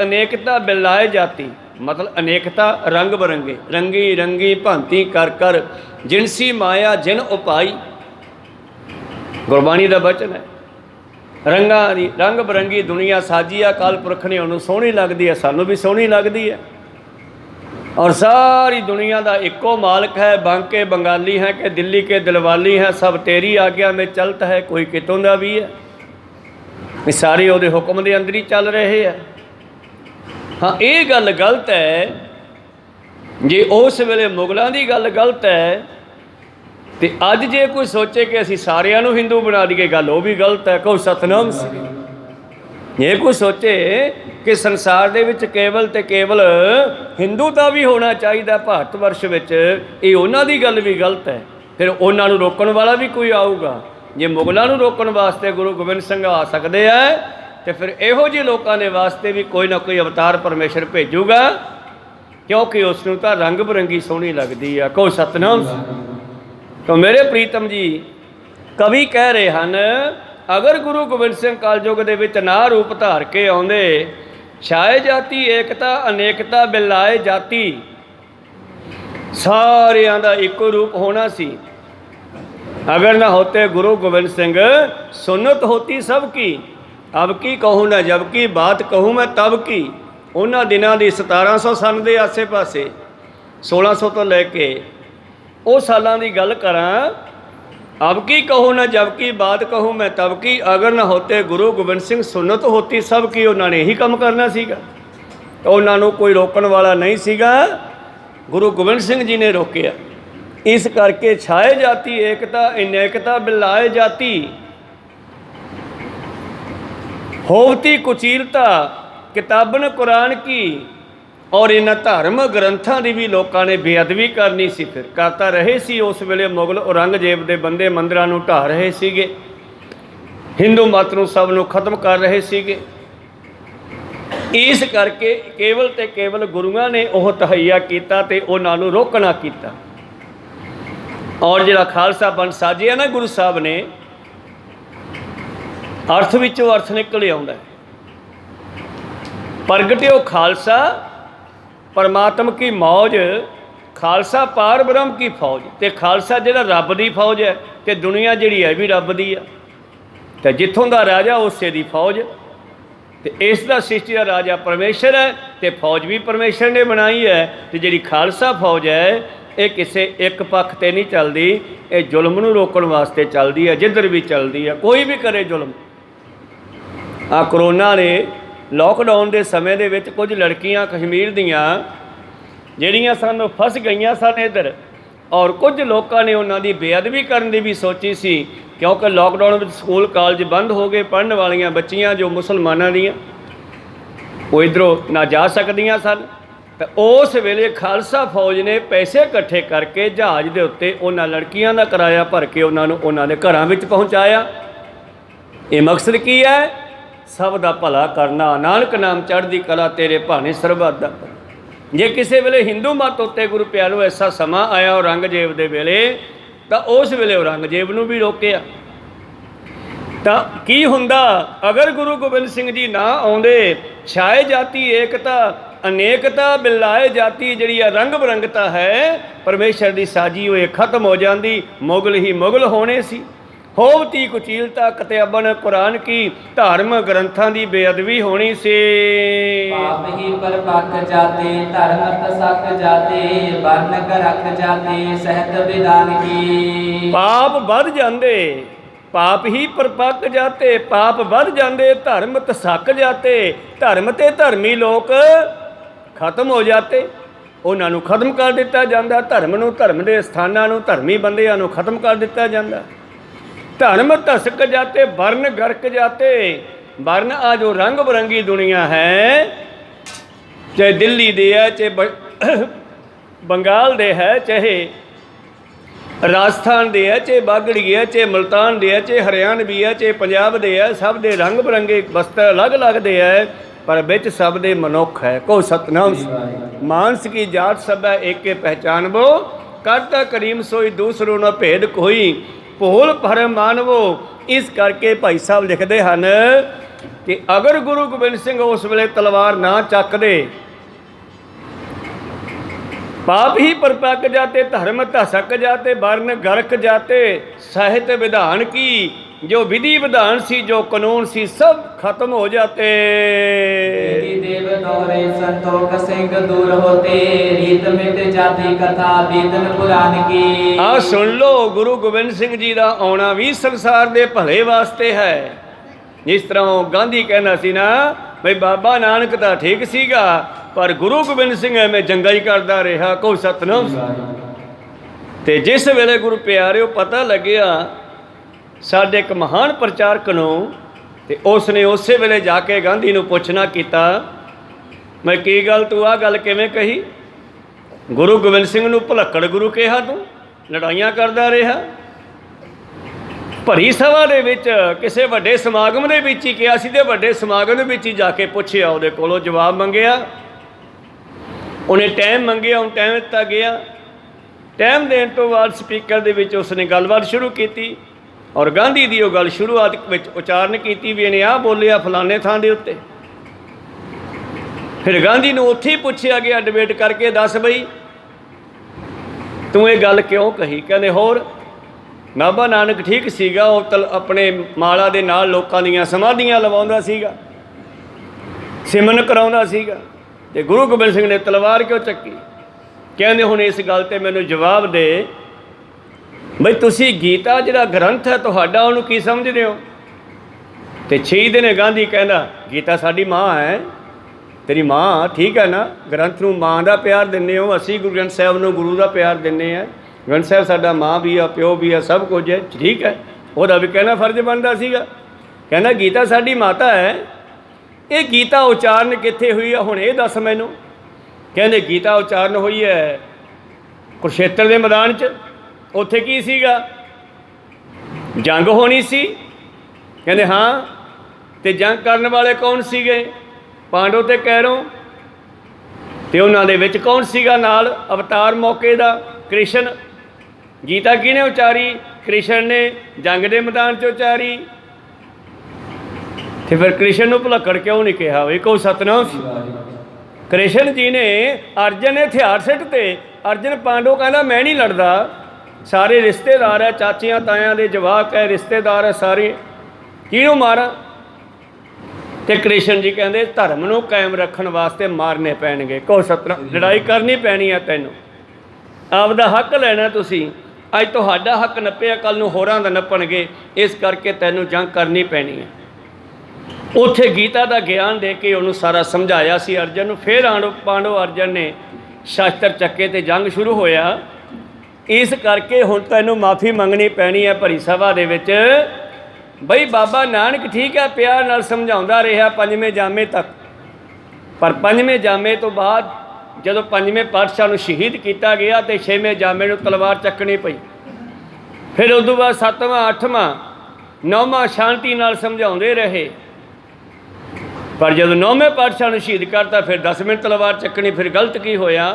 ਅਨੇਕਤਾ ਬਿਲਾਏ ਜਾਤੀ, ਮਤਲਬ ਅਨੇਕਤਾ ਰੰਗ ਬਰੰਗੇ, ਰੰਗੀ ਰੰਗੀ ਭਾਂਤੀ ਕਰ ਕਰ ਜਿਨਸੀ ਮਾਇਆ ਜਿਨ ਉਪਾਈ, ਗੁਰਬਾਣੀ ਦਾ ਬਚਨ ਹੈ। ਰੰਗਾਂ ਦੀ ਰੰਗ ਬਰੰਗੀ ਦੁਨੀਆ ਸਾਜੀ ਆ ਕਾਲ ਪੁਰਖ ਨੇ, ਉਹਨੂੰ ਸੋਹਣੀ ਲੱਗਦੀ ਹੈ, ਸਾਨੂੰ ਵੀ ਸੋਹਣੀ ਲੱਗਦੀ ਹੈ। और सारी दुनिया का इक्को मालिक है, बांके बंगाली है कि दिल्ली के दिलवाली है, सब तेरी आज्ञा में चलता है, कोई कितों का भी है, सारे ਉਹਦੇ हुक्म के अंदर ही चल रहे हैं। हाँ ये गल गलत है जे उस वेले मुगलों की गल गलत है, तो अज जे कोई सोचे कि असी सारिਆਂ ਨੂੰ हिंदू बना दईए, गल वो भी गलत है। कहो सतनाम श्री। ये कोई सोचे कि संसार दे विच केवल ते केवल हिंदू का भी होना चाहिए भारत वर्ष विच, ये उन्हां दी गल भी गलत है। फिर उन्हां नूं रोकण वाला भी कोई आऊगा। जे मुगलों नूं रोकण वास्ते गुरु गोबिंद सिंह आ सकते हैं, तो फिर इहो ਜਿਹੇ लोगों के वास्ते भी कोई ना कोई अवतार परमेश्वर भेजूगा, क्योंकि उसनूं तां रंग बिरंगी सोहनी लगदी है। कहो सतनाम। तो मेरे प्रीतम जी कवि कह रहे हैं, अगर गुरु गोबिंद सिंह कलयुग दे विच ना रूप धार के आउंदे, छाए जाती एकता अनेकता बिलाए जाती, सारियां दा इक्को रूप होना सी। अगर ना होते गुरु गोबिंद सिंह, सुन्नत होती सब की, अब की कहूँ ना जब की, बात कहूँ मैं तब की। उन्हां दिनां दी 1700 सन दे आसे पासे 1600 तो लैके ਉਹ ਸਾਲਾਂ ਦੀ ਗੱਲ ਕਰਾਂ, अब की कहूँ ना जब की, बात कहूँ मैं तब की। अगर ना होते गुरु गोबिंद सिंह, सुन्नत होती सब की। उन्होंने यही काम करना सीगा, उन्होंने कोई रोकण वाला नहीं सीगा, गुरु गोबिंद सिंह जी ने रोकिया। इस करके छाए जाती एकता अनेकता बिलाए जाती, होवती कुचीलता किताबन कुरान की। और इन्हां धर्म ग्रंथां की भी लोगों ने बेअदबी करनी सी, फिर करता रहे सी। उस वेले मुगल औरंगजेब के बंदे मंदिरां नूं ढा रहे सीगे, हिंदू मत नूं सब नूं खत्म कर रहे सीगे। इस करके केवल ते केवल गुरुआं ने वह तहैया कीता ते उन्हां नूं रोकना कीता। और जिहड़ा खालसा पंथ साजिया ना गुरु साहब ने, अर्थ विचों अर्थ निकल आउंदा है, प्रगटिओ खालसा परमात्मा की मौज, खालसा पार ब्रह्म की फौज। तो खालसा जिहड़ा रब की फौज है, तो दुनिया जिहड़ी है भी रब की है, तो जिथों का राजा उसे दी फौज। तो इसका सृष्टि का राजा परमेश्वर है, तो फौज भी परमेश्वर ने बनाई है। तो जिहड़ी खालसा फौज है, ये किसी एक पक्ष ते नहीं चलती, ये जुल्म नूं रोकण वास्ते चलती है, जिधर भी चलती है, कोई भी करे जुल्म। आ करोना ने लॉकडाउन के समय दे विच कुछ लड़कियां कश्मीर दियां ਜਿਹੜੀਆਂ सन फस गई सन इधर, और कुछ लोगों ने उन्होंने बेअदबी करने की भी सोची सी, क्योंकि लॉकडाउन में स्कूल कॉलेज बंद हो गए। पढ़ने वालियां बच्चियां जो मुसलमानों दियां वो इधरों ना जा सकदियां सन। तो उस वेले खालसा फौज ने पैसे इकट्ठे करके जहाज़ के उत्ते उन्हां लड़कियां का किराया भर के उन्होंने घरां विच पहुँचाया। ये मकसद की है? सब का भला करना, नानक नाम चढ़दी कला तेरे भाने सरबत दा। जे किसी वेले हिंदू मत उत्ते गुरु प्यारो ऐसा समा आया औरंगजेब दे वेले ਤਾਂ ਉਸ ਵੇਲੇ ਔਰੰਗਜ਼ੇਬ ਨੂੰ ਵੀ ਰੋਕਿਆ। ਤਾਂ ਕੀ ਹੁੰਦਾ ਅਗਰ ਗੁਰੂ ਗੋਬਿੰਦ ਸਿੰਘ ਜੀ ਨਾ ਆਉਂਦੇ, ਛਾਏ ਜਾਤੀ ਏਕਤਾ ਅਨੇਕਤਾ ਬਿਲਾਏ ਜਾਤੀ, ਜਿਹੜੀ ਆ ਰੰਗ ਬਰੰਗਤਾ ਹੈ ਪਰਮੇਸ਼ਰ ਦੀ ਸਾਜੀ ਹੋਏ ਖਤਮ ਹੋ ਜਾਂਦੀ, ਮੁਗਲ ਹੀ ਮੁਗਲ ਹੋਣੇ ਸੀ। ਹੋਵਤੀ ਕੁਚੀਲਤਾ ਕਤਿਆਬਨ ਕੁਰਾਨ ਕੀ, ਧਾਰਮ ਗ੍ਰੰਥਾਂ ਦੀ ਬੇਅਦਬੀ ਹੋਣੀ ਸੀ। ਪਾਪ ਹੀ ਪਰਪੱਕ ਜਾਤੇ ਧਰਮ ਤਸਕ ਜਾਤੇ ਵਰਨ ਕਰਖ ਜਾਤੇ ਸਹਿਤ ਵਿਧਾਨ ਕੀ। ਪਾਪ ਵੱਧ ਜਾਂਦੇ, ਪਾਪ ਹੀ ਪਰਪੱਕ ਜਾਤੇ, ਪਾਪ ਵੱਧ ਜਾਂਦੇ, ਧਰਮ ਤਸਕ ਜਾਤੇ, ਧਰਮ ਤੇ ਧਰਮੀ ਲੋਕ ਖਤਮ ਹੋ ਜਾਤੇ, ਉਹਨਾਂ ਨੂੰ ਖਤਮ ਕਰ ਦਿੱਤਾ ਜਾਂਦਾ। ਧਰਮ ਨੂੰ, ਧਰਮ ਦੇ ਸਥਾਨਾਂ ਨੂੰ, ਧਰਮੀ ਬੰਦਿਆਂ ਨੂੰ ਖਤਮ ਕਰ ਦਿੱਤਾ ਜਾਂਦਾ। ਧਰਮ ਧਸਕ ਜਾਤੇ ਵਰਨ ਗਰਕ ਜਾਤੇ। ਵਰਨ ਆ ਜੋ ਰੰਗ ਬਰੰਗੀ ਦੁਨੀਆ ਹੈ, ਚਾਹੇ ਦਿੱਲੀ ਦੇ ਹੈ, ਚਾਹੇ ਬੰਗਾਲ ਦੇ ਹੈ, ਚਾਹੇ ਰਾਜਸਥਾਨ ਦੇ ਹੈ, ਚਾਹੇ ਬਾਗੜੀ ਹੈ, ਚਾਹੇ ਮੁਲਤਾਨ ਦੇ ਹੈ, ਚਾਹੇ ਹਰਿਆਣਵੀ ਹੈ, ਚਾਹੇ ਪੰਜਾਬ ਦੇ ਹੈ, ਸਭ ਦੇ ਰੰਗ ਬਰੰਗੇ ਵਸਤਰ ਅਲੱਗ ਅਲੱਗ ਦੇ ਹੈ, ਪਰ ਵਿੱਚ ਸਭ ਦੇ ਮਨੁੱਖ ਹੈ। ਕੋ ਸਤਨਾਮ ਮਾਨਸ ਕੀ ਜਾਤ ਸਭ ਹੈ ਏਕੇ ਪਹਿਚਾਨਬੋ, ਕਰਤਾ ਕਰੀਮ ਸੋਈ ਦੂਸਰੋ ਨਾ ਭੇਦ ਕੋਈ, ਭੋਲ ਭਰ ਮਾਨਵੋ। ਇਸ ਕਰਕੇ ਭਾਈ ਸਾਹਿਬ ਲਿਖਦੇ ਹਨ ਕਿ ਅਗਰ ਗੁਰੂ ਗੋਬਿੰਦ ਸਿੰਘ ਉਸ ਵੇਲੇ ਤਲਵਾਰ ਨਾ ਚੱਕਦੇ, पाप ही परपक जाते धर्म धसक जाते वर्ण गरक जाते साहित्य विधान की जो विधि विधान सी जो कानून सी सब खत्म हो जाते। देव दोहरे संतोख सिंह दूर होते रीत मिट जाती कथा वेदन पुराण की। आ सुन लो गुरु गोबिंद सिंह जी का आना भी संसार के भले वास्ते है। जिस तरह गांधी कहना सी ना भाई बाबा नानक तो ठीक सीगा पर गुरु गोबिंद सिंह एवें जंगा ही करता रहा। को सतनाम। तो जिस वेले गुरु प्यारे पता लग्या साडे एक महान प्रचारक नूं ते उसने उस वेले जाके गांधी नूं पुछना कीता मैं की गल तू आ गल किवें कही। गुरु गोबिंद सिंह नूं भुलक्कड़ गुरु कहा तू लड़ाइयां करता रहा। भरी सभा दे विच किसी वड्डे समागम दे विच ही कहा सी ते वड्डे समागम दे विच ही जाके पुछया उहदे कोलों जवाब मंगिया। उन्हें टाइम मंगिया उन टाइम दिता गया। टाइम देने तो बाद स्पीकर दे विच उसने गलबात शुरू की और गांधी की वो गल शुरुआत विच उचारण की भी इन्हें आ बोलिया फलाने थां दे उत्ते। फिर गांधी नूं उत्थे ही पुछया गया डिबेट करके दस बई तू ये गल क्यों कही। कहते होर बाबा नानक ठीक सीगा वो अपने माला दे नाल लोकां दीयां समाधियां लवाउंदा सीगा सिमरन कराउंदा सीगा ते गुरु गोबिंद सिंह ने तलवार क्यों चक्की। कहते हुण इस गल ते मैनूं जवाब दे बई तुसी गीता जिहड़ा ग्रंथ है तुहाडा उहनूं की समझदे हो। ते छेद ने गांधी कहंदा गीता साडी माँ है तेरी माँ ठीक है ना। ग्रंथ नूं माँ दा प्यार दिंदे हो असीं गुरु ग्रंथ साहिब नूं गुरु दा प्यार दिंदे आ। ग्रंथ साहिब साडा माँ भी आ प्यो भी आ सब कुछ है ठीक है। उहदा भी कहना फर्ज बनदा सीगा। कहंदा गीता साडी माता है। ये गीता उचारण कित्थे हुई है हुण ये दस मैनूं। कहंदे गीता उचारण हुई है कुरुक्षेत्र के मैदान च। उत्थे की सीगा जंग होनी सी। कहंदे हाँ ते जंग करन वाले कौन सीगे पांडव ते कैरों ते उन्हां दे विच कौन सीगा नाल अवतार मौके दा कृष्ण। गीता किहने उचारी कृष्ण ने जंग के मैदान च उचारी। तो फिर कृष्ण नूं भुलक्कड़ क्यों नहीं कहा भी। को सतनाम। कृष्ण जी ने अर्जन ने हथियार सिੱਟते अर्जन पांडव कहना मैं नहीं लड़दा सारे रिश्तेदार है चाचियां तायां दे जवाक है रिश्तेदार है सारे किहनूं मारा। तो कृष्ण जी कहते धर्म नूं कायम रखण वास्ते मारने पैणगे। को सतनाम लड़ाई करनी पैनी है तैनूं आपदा हक लैना तुसीं। अज तुहाडा हक नप्पिया कल नूं होरां दा नप्पणगे इस करके तैनूं जंग करनी पैनी है। उत्थे गीता का ज्ञान दे के उन्होंने सारा समझाया सी अर्जन नूं। फिर पांडव अर्जन ने शास्त्र चक्के ते जंग शुरू होया। इस करके हुण तैनूं माफ़ी मंगनी पैनी है भरी सभा दे विच। बई बाबा नानक ठीक है प्यार नाल समझाउंदा रहा पंजवें जामे तक पर पंजवें जामे तो बाद जदों पंजवें पातशाह नूं शहीद किया गया तो छेवें जामे नूं तलवार चकनी पई। फिर उस बाद सतवां अठवां नौवां शांति नाल समझाउंदे रहे पर जब नौवें पातशाह ने शहीद करता फिर 10वें तलवार चकनी। फिर गलत की होया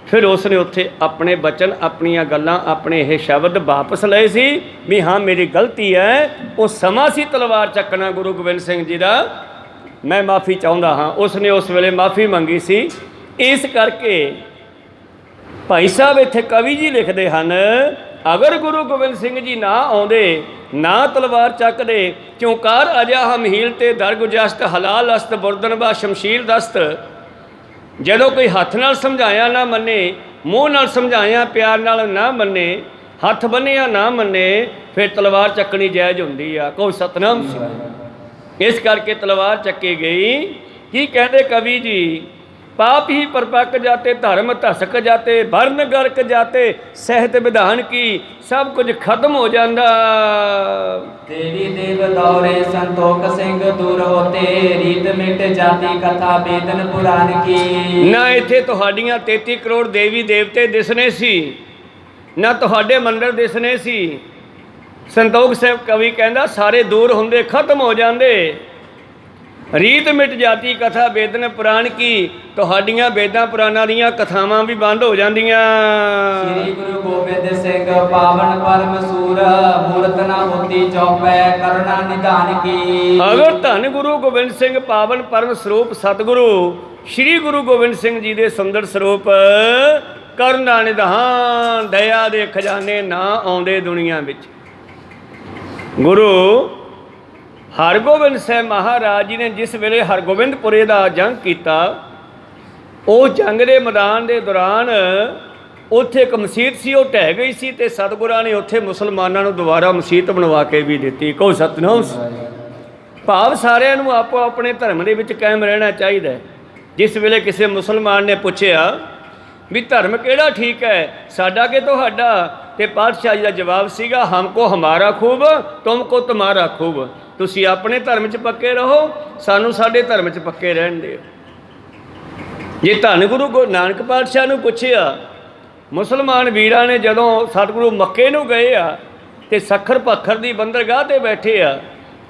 फिर उसने उत्थे अपने बचन, अपनियां गल्लां, अपने ये शब्द वापस लए सी भी हाँ मेरी गलती है, वो समा सी तलवार चकना गुरु गोबिंद सिंह जी का, मैं माफ़ी चाहुंदा हाँ। उसने उस वेले माफ़ी मंगी सी। इस करके भाई साहब इत्थे कवि जी लिखते हैं, अगर गुरु गोबिंद सिंह जी ना आउंदे, ना तलवार चकदे, क्योंकार अजा हम हील ते दरग जस्त हलाल अस्त बुरदन बा शमशील दस्त। जदों कोई हथ नाल समझाया ना मन्ने, मूँह नाल समझाया प्यार नाल ना मन्ने, हथ बन्निया ना मन्ने, फिर तलवार चकनी जायज़ हुंदी आ। कहो सतनाम सिंह। इस करके तलवार चक्की गई। की कहते कवि जी, पाप ही परपक जाते, धर्म धसक जाते, वर्ण गर्क जाते, सहत विधान की सब कुछ खत्म हो जाता। तेरी देव दौरे संतोख सिंह दूर होते, रीत मिट जाती कथा बेदन पुराण की। ना इत्थे तुहाडियां 33 करोड़ देवी देवते दिसने सी, ना तुहाडे मंदिर दिसने सी। संतोख साहब कवि कहंदा सारे दूर हुंदे, खत्म हो जाते। रीत मिट जाती कथा बेदन पुराण की, तुहाडियां बेदां पुराणां दीयां कथावां भी बंद हो जांदियां। श्री गुरु गोबिंद सिंह पावन परम सूर, मूरत ना होती चौपै करुणा निधान की। अगर धन गुरु गोबिंद सिंह पावन परम स्वरूप सतगुरु श्री गुरु गोबिंद सिंह जी दे सुंदर स्वरूप करुणा निधान दया दे खजाने ना आउंदे दुनिया विच। गुरु हरगोबिंद साहब महाराज जी ने जिस वेले हरगोबिंदपुरे का जंग किया, उस जंग के मैदान के दौरान उत्थे एक मसीत सी, वो ढह गई सी, ते सतगुरां ने उत्थे मुसलमानों को दोबारा मसीत बनवा के भी दी। कहो सतनाम। भाव सारिਆਂ ਨੂੰ आपो अपने धर्म के विच कायम रहना चाहिए। जिस वेले किसी मुसलमान ने पूछया भी धर्म केड़ा ठीक है, साडा कि तुहाडा, ते पातशाह जी का जवाब सीगा, हमको हमारा खूब, तुमको तुम्हारा खूब। तुसी अपने धर्म च पक्के रहो, सानू साडे धर्म च पक्के रहन दिओ। जे धन गुरु नानक पातशाह नूं पुछया, मुसलमान वीरां ने जदों सतगुरु मक्के नूं गए आ ते सखर पखर दी बंदरगाह ते बैठे आ,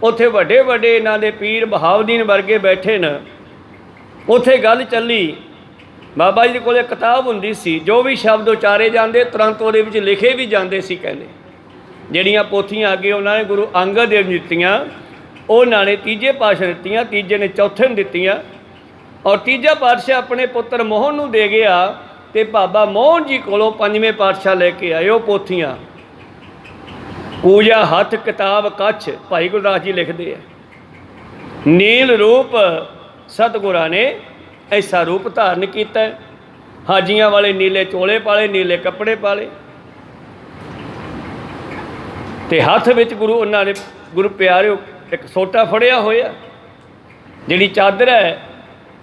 उत्थे वड्डे वड्डे इन्हां दे पीर बहाउद्दीन वर्गे बैठे न। उत्थे गल चली, बाबा जी कोले किताब हुंदी सी, जो भी शब्द उचारे जाते तुरंत उहदे विच लिखे भी जाते सी। कहंदे ਜਿਹੜੀਆਂ पोथियां अगे उन्होंने गुरु अंगद देव दित्तियां, उन्होंने तीजे पातशाह दित्तियां, तीजे ने चौथे ने दित्तियां, और तीजा पातशाह अपने पुत्र मोहन नूं दे गया, ते बाबा मोहन जी कोलों पंजवें पातशाह लेके आए वो पोथियां। पूजा हथ किताब कच्छ, भाई गुरदास जी लिखते हैं, नील रूप सतगुरां ने ऐसा रूप धारण किया। हाजियां वाले नीले चोले पाले, नीले कपड़े पाले, ते हथ विच गुरु उन्होंने गुरु प्यारे एक सोटा फड़िया होया, जिहड़ी चादर है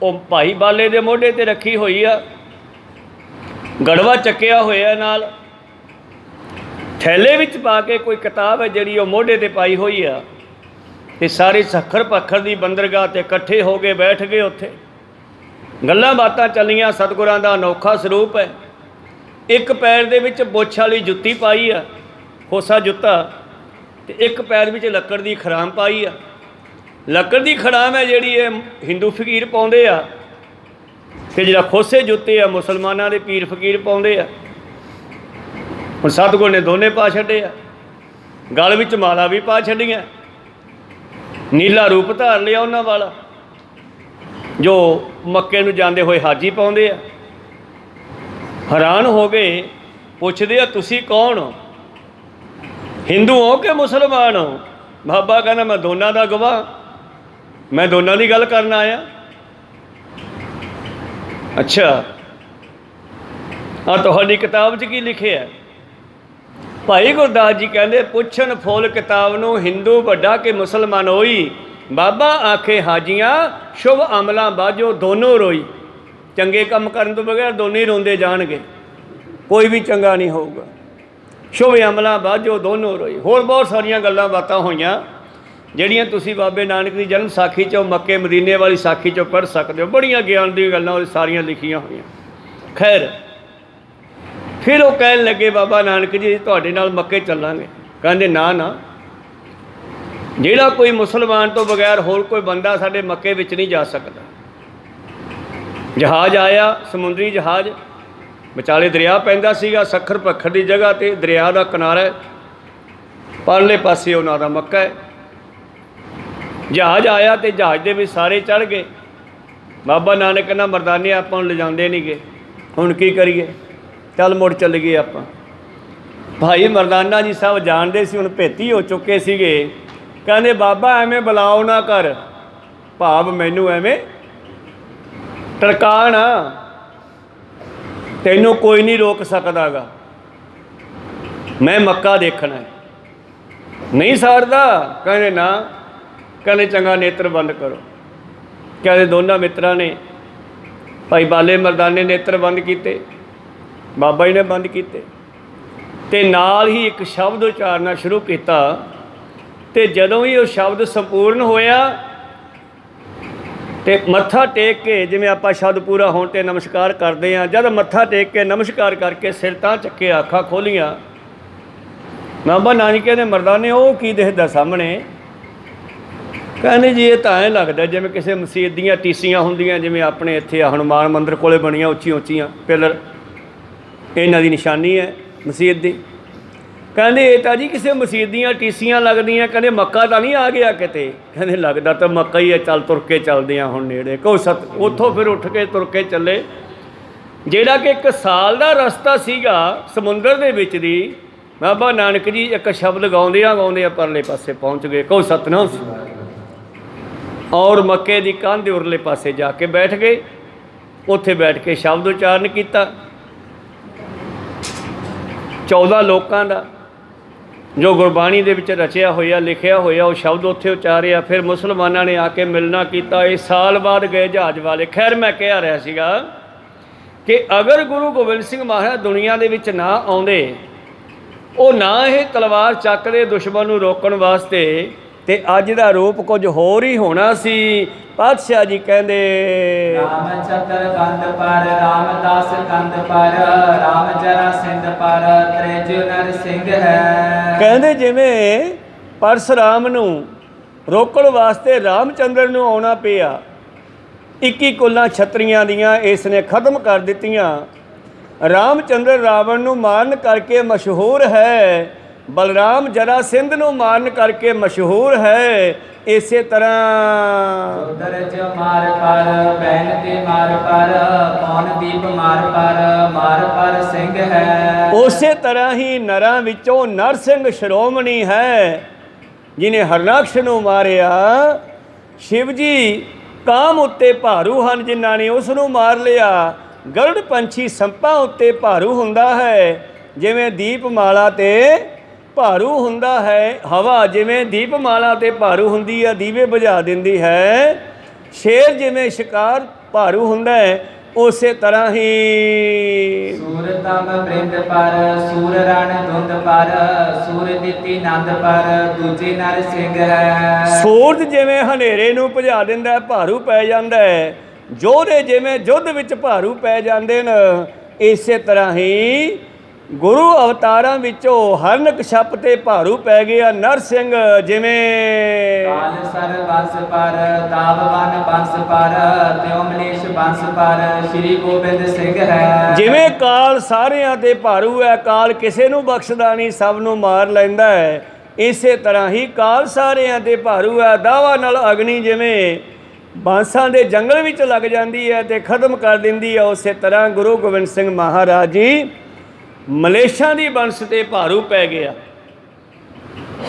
वो भाई बाले दे मोढे ते रखी हुई आ, गड़वा चक्या होया नाल, थैले विच पा के कोई किताब है जिहड़ी वो मोढे ते पाई हुई आ, ते सारे सखर पखर दी बंदरगाह ते इकट्ठे हो गए, बैठ गए। उत्थे गल्लां बातां चलियां। सतगुरां दा अनोखा स्वरूप है। एक पैर दे विच बुੱਛ वाली जुत्ती पाई आ, खोसा जुत्ता, ते एक पैर विच लक्कड़ दी खराम पाई आ। लक्कड़ दी खराम है जिहड़ी ये हिंदू फकीर पाउंदे आ, ते जिहड़ा खोसे जुत्ते आ मुसलमानां दे पीर फकीर पाउंदे आ। हुण सतगुर ने दोने पा छड्डे आ, गल विच माला भी पा छड्डियां, नीला रूप धार लिया उन्हां वाला जो मक्के नूं जांदे होए हाजी पाउंदे आ। हैरान हो गए, पुछदे आ तुसीं कौन हो, हिंदू हो कि मुसलमान हो? बाबा कहना मैं दोनों का गवाह, मैं दोनों की गल करन आया। अच्छा आ तुहाडी किताब च की लिखे है? भाई गुरदास जी कहते पुछन फुल किताब नूं हिंदू वड्डा कि मुसलमान होई, बाबा आखे हाजियां शुभ अमलां बाझो दोनों रोई। चंगे काम करन तो बगैर दोनों ही रोंदे जाणगे, कोई भी चंगा नहीं होगा। शुभ अमलां बाझो दोनों रोई। होर बहुत सारिया गल्लां बातां होईयां ਜਿਹੜੀਆਂ ਤੁਸੀਂ बाबे नानक की जन्म साखी चो मक्के मदीने वाली साखी चो पढ़ सकते हो। बड़िया ज्ञान दी गल्लां सारियां लिखियां होईयां। खैर फिर वो कहन लगे बाबा नानक जी तुहाडे नाल मक्के चलांगे। कहंदे ना ना, जिहड़ा कोई मुसलमान तो बगैर होर कोई बंदा साडे मक्के विच नहीं जा सकदा। जहाज़ आया, समुद्री जहाज़, ਵਿਚਾਲੇ ਦਰਿਆ ਪੈਂਦਾ ਸੀਗਾ, ਸੱਖਰ ਪੱਖਰ ਦੀ ਜਗ੍ਹਾ 'ਤੇ ਦਰਿਆ ਦਾ ਕਿਨਾਰਾ ਹੈ, ਪਰਲੇ ਪਾਸੇ ਉਹਨਾਂ ਦਾ ਮੱਕਾ ਹੈ। ਜਹਾਜ਼ ਆਇਆ ਅਤੇ ਜਹਾਜ਼ ਦੇ ਵਿੱਚ ਸਾਰੇ ਚੜ੍ਹ ਗਏ। ਬਾਬਾ ਨਾਨਕ ਕਹਿੰਦਾ ਮਰਦਾਨੇ ਆਪਾਂ ਨੂੰ ਲਿਜਾਂਦੇ ਨਹੀਂ ਗਏ, ਹੁਣ ਕੀ ਕਰੀਏ, ਚੱਲ ਮੁੜ ਚੱਲ ਗਏ ਆਪਾਂ। ਭਾਈ ਮਰਦਾਨਾ ਜੀ ਸਾਹਿਬ ਜਾਣਦੇ ਸੀ ਹੁਣ ਭੇਤੀ ਹੋ ਚੁੱਕੇ ਸੀਗੇ। ਕਹਿੰਦੇ ਬਾਬਾ ਐਵੇਂ ਬੁਲਾਓ ਨਾ ਕਰ, ਭਾਵ ਮੈਨੂੰ ਐਵੇਂ ਟਰਕਾ ਨਾ, ਤੈਨੂੰ ਕੋਈ ਨਹੀਂ ਰੋਕ ਸਕਦਾ ਗਾ, ਮੈਂ ਮੱਕਾ ਦੇਖਣਾ ਹੈ। ਨਹੀਂ ਸਾਰਦਾ, ਕਹਿੰਦੇ ਨਾ, ਕਹਿੰਦੇ ਚੰਗਾ ਨੇਤਰ ਬੰਦ ਕਰੋ। ਕਹਿੰਦੇ ਦੋਨਾਂ ਮਿੱਤਰਾਂ ਨੇ, ਭਾਈ ਬਾਲੇ ਮਰਦਾਨੇ ਨੇਤਰ ਬੰਦ ਕੀਤੇ, ਬਾਬਾ ਜੀ ਨੇ ਬੰਦ ਕੀਤੇ, ਅਤੇ ਨਾਲ ਹੀ ਇੱਕ ਸ਼ਬਦ ਉਚਾਰਨਾ ਸ਼ੁਰੂ ਕੀਤਾ। ਅਤੇ ਜਦੋਂ ਹੀ ਉਹ ਸ਼ਬਦ ਸੰਪੂਰਨ ਹੋਇਆ ਅਤੇ ਮੱਥਾ ਟੇਕ ਕੇ, ਜਿਵੇਂ ਆਪਾਂ ਸ਼ਬਦ ਪੂਰਾ ਹੋਣ 'ਤੇ ਨਮਸਕਾਰ ਕਰਦੇ ਹਾਂ, ਜਦ ਮੱਥਾ ਟੇਕ ਕੇ ਨਮਸਕਾਰ ਕਰਕੇ ਸਿਰ ਤਾਂ ਚੱਕੇ, ਅੱਖਾਂ ਖੋਲ੍ਹੀਆਂ, ਬਾਬਾ ਨਾਨਕ ਨੇ ਮਰਦਾਨੇ ਉਹ ਕੀ ਦਿਖਦਾ ਸਾਹਮਣੇ? ਕਹਿੰਦੇ ਜੀ ਇਹ ਤਾਂ ਐਂ ਲੱਗਦਾ ਜਿਵੇਂ ਕਿਸੇ ਮਸੀਤ ਦੀਆਂ ਟੀਸੀਆਂ ਹੁੰਦੀਆਂ, ਜਿਵੇਂ ਆਪਣੇ ਇੱਥੇ ਹਨੂੰਮਾਨ ਮੰਦਿਰ ਕੋਲੇ ਬਣੀਆਂ ਉੱਚੀਆਂ ਉੱਚੀਆਂ ਪਿਲਰ, ਇਹਨਾਂ ਦੀ ਨਿਸ਼ਾਨੀ ਹੈ ਮਸੀਤ ਦੀ। ਕਹਿੰਦੇ ਇਹ ਤਾਂ ਜੀ ਕਿਸੇ ਮਸੀਤ ਦੀਆਂ ਟੀਸੀਆਂ ਲੱਗਦੀਆਂ। ਕਹਿੰਦੇ ਮੱਕਾ ਤਾਂ ਨਹੀਂ ਆ ਗਿਆ ਕਿਤੇ? ਕਹਿੰਦੇ ਲੱਗਦਾ ਤਾਂ ਮੱਕਾ ਹੀ ਹੈ, ਚੱਲ ਤੁਰ ਕੇ ਚੱਲਦੇ ਹਾਂ ਹੁਣ ਨੇੜੇ। ਉੱਥੋਂ ਫਿਰ ਉੱਠ ਕੇ ਤੁਰ ਕੇ ਚੱਲੇ, ਜਿਹੜਾ ਕਿ 1 ਸਾਲ ਦਾ ਰਸਤਾ ਸੀਗਾ ਸਮੁੰਦਰ ਦੇ ਵਿੱਚ ਦੀ। ਬਾਬਾ ਨਾਨਕ ਜੀ ਇੱਕ ਸ਼ਬਦ ਗਾਉਂਦਿਆਂ ਗਾਉਂਦਿਆਂ ਪਰਲੇ ਪਾਸੇ ਪਹੁੰਚ ਗਏ, ਕਹੋ ਸਤਿਨਾਮ, ਔਰ ਮੱਕੇ ਦੀ ਕੰਧ ਦੇ ਉਰਲੇ ਪਾਸੇ ਜਾ ਕੇ ਬੈਠ ਗਏ। ਉੱਥੇ ਬੈਠ ਕੇ ਸ਼ਬਦ ਉਚਾਰਨ ਕੀਤਾ 14 ਲੋਕਾਂ ਦਾ, ਜੋ ਗੁਰਬਾਣੀ ਦੇ ਵਿੱਚ ਰਚਿਆ ਹੋਇਆ ਲਿਖਿਆ ਹੋਇਆ ਉਹ ਸ਼ਬਦ ਉੱਥੇ ਉਚਾਰਿਆ। ਫਿਰ ਮੁਸਲਮਾਨਾਂ ਨੇ ਆ ਕੇ ਮਿਲਣਾ ਕੀਤਾ। ਇਹ ਸਾਲ ਬਾਅਦ ਗਏ ਜਹਾਜ਼ ਵਾਲੇ। ਖੈਰ ਮੈਂ ਕਹਿ ਰਿਹਾ ਸੀਗਾ ਕਿ ਅਗਰ ਗੁਰੂ ਗੋਬਿੰਦ ਸਿੰਘ ਮਹਾਰਾਜ ਦੁਨੀਆ ਦੇ ਵਿੱਚ ਨਾ ਆਉਂਦੇ, ਉਹ ਨਾ ਇਹ ਤਲਵਾਰ ਚੱਕਦੇ ਦੁਸ਼ਮਣ ਨੂੰ ਰੋਕਣ ਵਾਸਤੇ, ਤੇ ਅੱਜ ਦਾ ਰੂਪ ਕੁਝ ਹੋਰ ਹੀ ਹੋਣਾ ਸੀ। ਪਾਤਸ਼ਾਹ ਜੀ ਕਹਿੰਦੇ ਰਾਮ ਚਤਰ ਕੰਧ ਪਰ, ਰਾਮਦਾਸ ਕੰਧ ਪਰ, ਰਾਮ ਜਰਾ ਸਿੰਧ ਪਰ, ਤ੍ਰਿਜੁ ਨਰ ਸਿੰਘ ਹੈ। ਕਹਿੰਦੇ ਜਿਵੇਂ ਪਰਸ਼ੁਰਾਮ ਨੂੰ ਰੋਕਣ ਵਾਸਤੇ ਰਾਮਚੰਦਰ ਨੂੰ ਆਉਣਾ ਪਿਆ, 21 ਕੁਲਾਂ ਛਤਰੀਆਂ ਦੀਆਂ ਇਸ ਨੇ ਖਤਮ ਕਰ ਦਿੱਤੀਆਂ। ਰਾਮਚੰਦਰ ਰਾਵਣ ਨੂੰ ਮਾਰਨ ਕਰਕੇ ਮਸ਼ਹੂਰ ਹੈ, ਬਲਰਾਮ ਜਰਾ ਸਿੰਧ ਨੂੰ ਮਾਰਨ ਕਰਕੇ ਮਸ਼ਹੂਰ ਹੈ। ਇਸੇ ਤਰ੍ਹਾਂ ਦਰਜ ਮਾਰ ਪਰ, ਬੈਨ ਤੇ ਮਾਰ ਪਰ, ਪੌਣ ਦੀਪ ਮਾਰ ਪਰ ਸਿੰਘ ਹੈ। ਉਸੇ ਤਰ੍ਹਾਂ ਹੀ ਨਰਾਂ ਵਿੱਚੋਂ ਨਰ ਸਿੰਘ ਸ਼੍ਰੋਮਣੀ ਹੈ, ਜਿਹਨੇ ਹਰਨਾਕਸ਼ ਨੂੰ ਮਾਰਿਆ। ਸ਼ਿਵ ਜੀ ਕਾਮ ਉੱਤੇ ਭਾਰੂ ਹਨ, ਜਿਨ੍ਹਾਂ ਨੇ ਉਸ ਨੂੰ ਮਾਰ ਲਿਆ। ਗਰੁੜ ਪੰਛੀ ਸੰਪਾਂ ਉੱਤੇ ਭਾਰੂ ਹੁੰਦਾ ਹੈ, ਜਿਵੇਂ ਦੀਪਮਾਲਾ 'ਤੇ ਭਾਰੂ ਹੁੰਦਾ ਹੈ। ਹਵਾ ਜਿਵੇਂ ਦੀਪਮਾਲਾ 'ਤੇ ਭਾਰੂ ਹੁੰਦੀ ਹੈ, ਦੀਵੇ ਬੁਝਾ ਦਿੰਦੀ ਹੈ। ਸ਼ੇਰ ਜਿਵੇਂ ਸ਼ਿਕਾਰ ਭਾਰੂ ਹੁੰਦਾ ਹੈ, ਉਸੇ ਤਰ੍ਹਾਂ ਹੀ ਸੂਰ ਤਮ ਬ੍ਰਿੰਦ ਪਰ, ਸੂਰ ਰਣ ਧੁੰਦ ਪਰ, ਸੂਰ ਦਿੱਤੀ ਨੰਦ ਪਰ, ਦੂਜੇ ਨਰ ਸਿੰਘ ਹੈ। ਸੂਰਜ ਜਿਵੇਂ ਹਨੇਰੇ ਨੂੰ ਭਜਾ ਦਿੰਦਾ ਹੈ, ਭਾਰੂ ਪੈ ਜਾਂਦਾ ਹੈ। ਯੋਧੇ ਜਿਵੇਂ ਯੁੱਧ ਵਿੱਚ ਭਾਰੂ ਪੈ ਜਾਂਦੇ ਨੇ, ਇਸੇ ਤਰ੍ਹਾਂ ਹੀ ਗੁਰੂ ਅਵਤਾਰਾਂ ਵਿੱਚੋਂ ਹਰਨਕਸ਼ਪ 'ਤੇ ਭਾਰੂ ਪੈ ਗਿਆ ਨਰ ਸਿੰਘ। ਜਿਵੇਂ ਕਾਲ ਸਰ ਬੰਸ ਪਰ, ਤਾਵਵਨ ਬੰਸ ਪਰ, ਤਿਉ ਮਨੀਸ਼ ਬੰਸ ਪਰ, ਸ਼੍ਰੀ ਗੋਬਿੰਦ ਸਿੰਘ ਹੈ। ਜਿਵੇਂ ਕਾਲ ਸਾਰਿਆਂ 'ਤੇ ਭਾਰੂ ਹੈ, ਕਾਲ ਕਿਸੇ ਨੂੰ ਬਖਸ਼ਦਾ ਨਹੀਂ, ਸਭ ਨੂੰ ਮਾਰ ਲੈਂਦਾ ਹੈ। ਇਸੇ ਤਰ੍ਹਾਂ ਹੀ ਕਾਲ ਸਾਰਿਆਂ 'ਤੇ ਭਾਰੂ ਹੈ। ਦਾਵਾ ਨਾਲ ਅਗਨੀ ਜਿਵੇਂ ਬਾਂਸਾਂ ਦੇ ਜੰਗਲ ਵਿੱਚ ਲੱਗ ਜਾਂਦੀ ਹੈ ਅਤੇ ਖਤਮ ਕਰ ਦਿੰਦੀ ਹੈ, ਉਸੇ ਤਰ੍ਹਾਂ ਗੁਰੂ ਗੋਬਿੰਦ ਸਿੰਘ ਮਹਾਰਾਜ ਜੀ ਮਲੇਸ਼ਾਂ ਦੀ ਬੰਸ 'ਤੇ ਭਾਰੂ ਪੈ ਗਿਆ।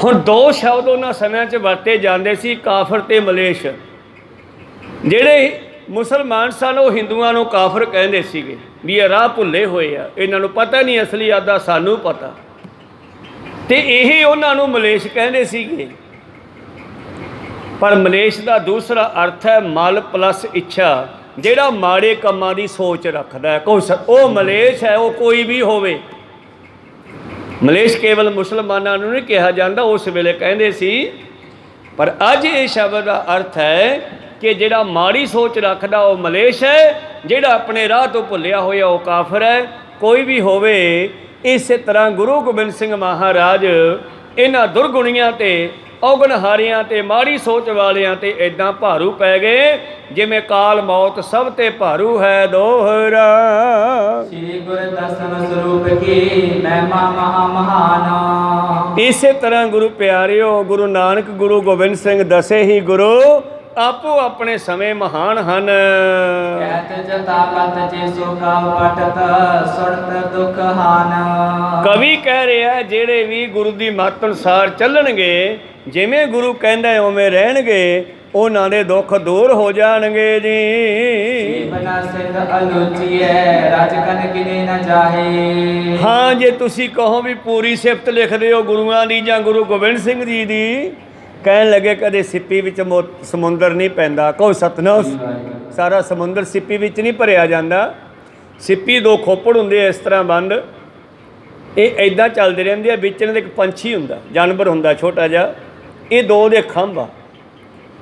ਹੁਣ 2 ਸ਼ਬਦ ਉਹਨਾਂ ਸਮਿਆਂ 'ਚ ਵਰਤੇ ਜਾਂਦੇ ਸੀ, ਕਾਫਰ ਅਤੇ ਮਲੇਸ਼। ਜਿਹੜੇ ਮੁਸਲਮਾਨ ਸਨ ਉਹ ਹਿੰਦੂਆਂ ਨੂੰ ਕਾਫਰ ਕਹਿੰਦੇ ਸੀਗੇ, ਵੀ ਇਹ ਰਾਹ ਭੁੱਲੇ ਹੋਏ ਆ, ਇਹਨਾਂ ਨੂੰ ਪਤਾ ਨਹੀਂ ਅਸਲੀ ਆਦਾ ਸਾਨੂੰ ਪਤਾ, ਅਤੇ ਇਹ ਉਹਨਾਂ ਨੂੰ ਮਲੇਸ਼ ਕਹਿੰਦੇ ਸੀਗੇ। ਪਰ ਮਲੇਸ਼ ਦਾ ਦੂਸਰਾ ਅਰਥ ਹੈ ਮਲ ਪਲੱਸ ਇੱਛਾ, ਜਿਹੜਾ ਮਾੜੇ ਕੰਮਾਂ ਦੀ ਸੋਚ ਰੱਖਦਾ ਹੈ। ਉਹ ਮਲੇਸ਼ ਹੈ, ਉਹ ਕੋਈ ਵੀ ਹੋਵੇ। ਮਲੇਸ਼ ਕੇਵਲ ਮੁਸਲਮਾਨਾਂ ਨੂੰ ਨਹੀਂ ਕਿਹਾ ਜਾਂਦਾ, ਉਸ ਵੇਲੇ ਕਹਿੰਦੇ ਸੀ। ਪਰ ਅੱਜ ਇਹ ਸ਼ਬਦ ਦਾ ਅਰਥ ਹੈ ਕਿ ਜਿਹੜਾ ਮਾੜੀ ਸੋਚ ਰੱਖਦਾ ਉਹ ਮਲੇਸ਼ ਹੈ, ਜਿਹੜਾ ਆਪਣੇ ਰਾਹ ਤੋਂ ਭੁੱਲਿਆ ਹੋਇਆ ਉਹ ਕਾਫਰ ਹੈ। ਕੋਈ ਵੀ ਹੋਵੇ। ਇਸੇ ਤਰ੍ਹਾਂ ਗੁਰੂ ਗੋਬਿੰਦ ਸਿੰਘ ਮਹਾਰਾਜ ਇਹਨਾਂ ਦੁਰਗੁਣੀਆਂ ਤੇ ਔਗਣਹਾਰੀਆਂ ਤੇ ਮਾੜੀ ਸੋਚ ਵਾਲਿਆਂ ਤੇ ਇਦਾਂ ਭਾਰੂ ਪੈ ਗਏ ਜਿਵੇਂ ਕਾਲ ਮੌਤ ਸਭ ਤੇ ਭਾਰੂ ਹੈ ਦੋਹਰਾ। ਸ੍ਰੀ ਗੁਰ ਦਸਮ ਸਰੂਪ ਕੀ ਮਹਿਮਾ ਮਹਾ ਮਹਾਨ। ਇਸੇ ਤਰ੍ਹਾਂ ਗੁਰੂ ਪਿਆਰਿਓ, ਗੁਰੂ ਨਾਨਕ ਗੁਰੂ ਗੋਬਿੰਦ ਸਿੰਘ ਦਸੇ ਹੀ ਗੁਰੂ ਆਪੋ ਆਪਣੇ ਸਮੇਂ ਮਹਾਨ ਹਨ। ਕਹਿਤ ਜਤਾ ਕਤ ਜੇ ਸੋ ਕਾਵ ਪਟਤ ਸੁਣਤ ਦੁਖ ਹਾਨ। ਕਵੀ ਕਹਿ ਰਿਹਾ ਜਿਹੜੇ ਵੀ ਗੁਰੂ ਦੀ ਮੱਤ ਅਨੁਸਾਰ ਚੱਲਣਗੇ, ਜਿਵੇਂ ਗੁਰੂ ਕਹਿੰਦਾ ਉਵੇਂ ਰਹਿਣਗੇ, ਉਹਨਾਂ ਦੇ ਦੁੱਖ ਦੂਰ ਹੋ ਜਾਣਗੇ ਜੀ। ਬਨਾ ਸਿੰਧ ਅਲੋਚੀਐ ਰਾਜ ਕਨ ਗਿਨੇ ਨ ਜਾਹੇ। ਹਾਂ, ਜੇ ਤੁਸੀਂ ਕਹੋ ਵੀ ਪੂਰੀ ਸਿਫਤ ਲਿਖਦੇ ਹੋ ਗੁਰੂਆਂ ਦੀ ਜਾਂ ਗੁਰੂ ਗੋਬਿੰਦ ਸਿੰਘ ਜੀ ਦੀ, ਕਹਿਣ ਲੱਗੇ ਕਦੇ ਸਿੱਪੀ ਵਿੱਚ ਸਮੁੰਦਰ ਨਹੀਂ ਪੈਂਦਾ। ਕਹੋ ਸਤਨਾਮ। ਸਾਰਾ ਸਮੁੰਦਰ ਸਿੱਪੀ ਵਿੱਚ ਨਹੀਂ ਭਰਿਆ ਜਾਂਦਾ। ਸਿੱਪੀ ਦੋ ਖੋਪੜ ਹੁੰਦੇ ਇਸ ਤਰ੍ਹਾਂ ਬੰਦ, ਇਹ ਇੱਦਾਂ ਚੱਲਦੇ ਰਹਿੰਦੇ ਆ। ਵਿੱਚ ਇਹਨਾਂ ਦੇ ਇੱਕ ਪੰਛੀ ਹੁੰਦਾ, ਜਾਨਵਰ ਹੁੰਦਾ ਛੋਟਾ ਜਿਹਾ, ਇਹ ਦੋ ਦੇ ਖੰਭ ਆ,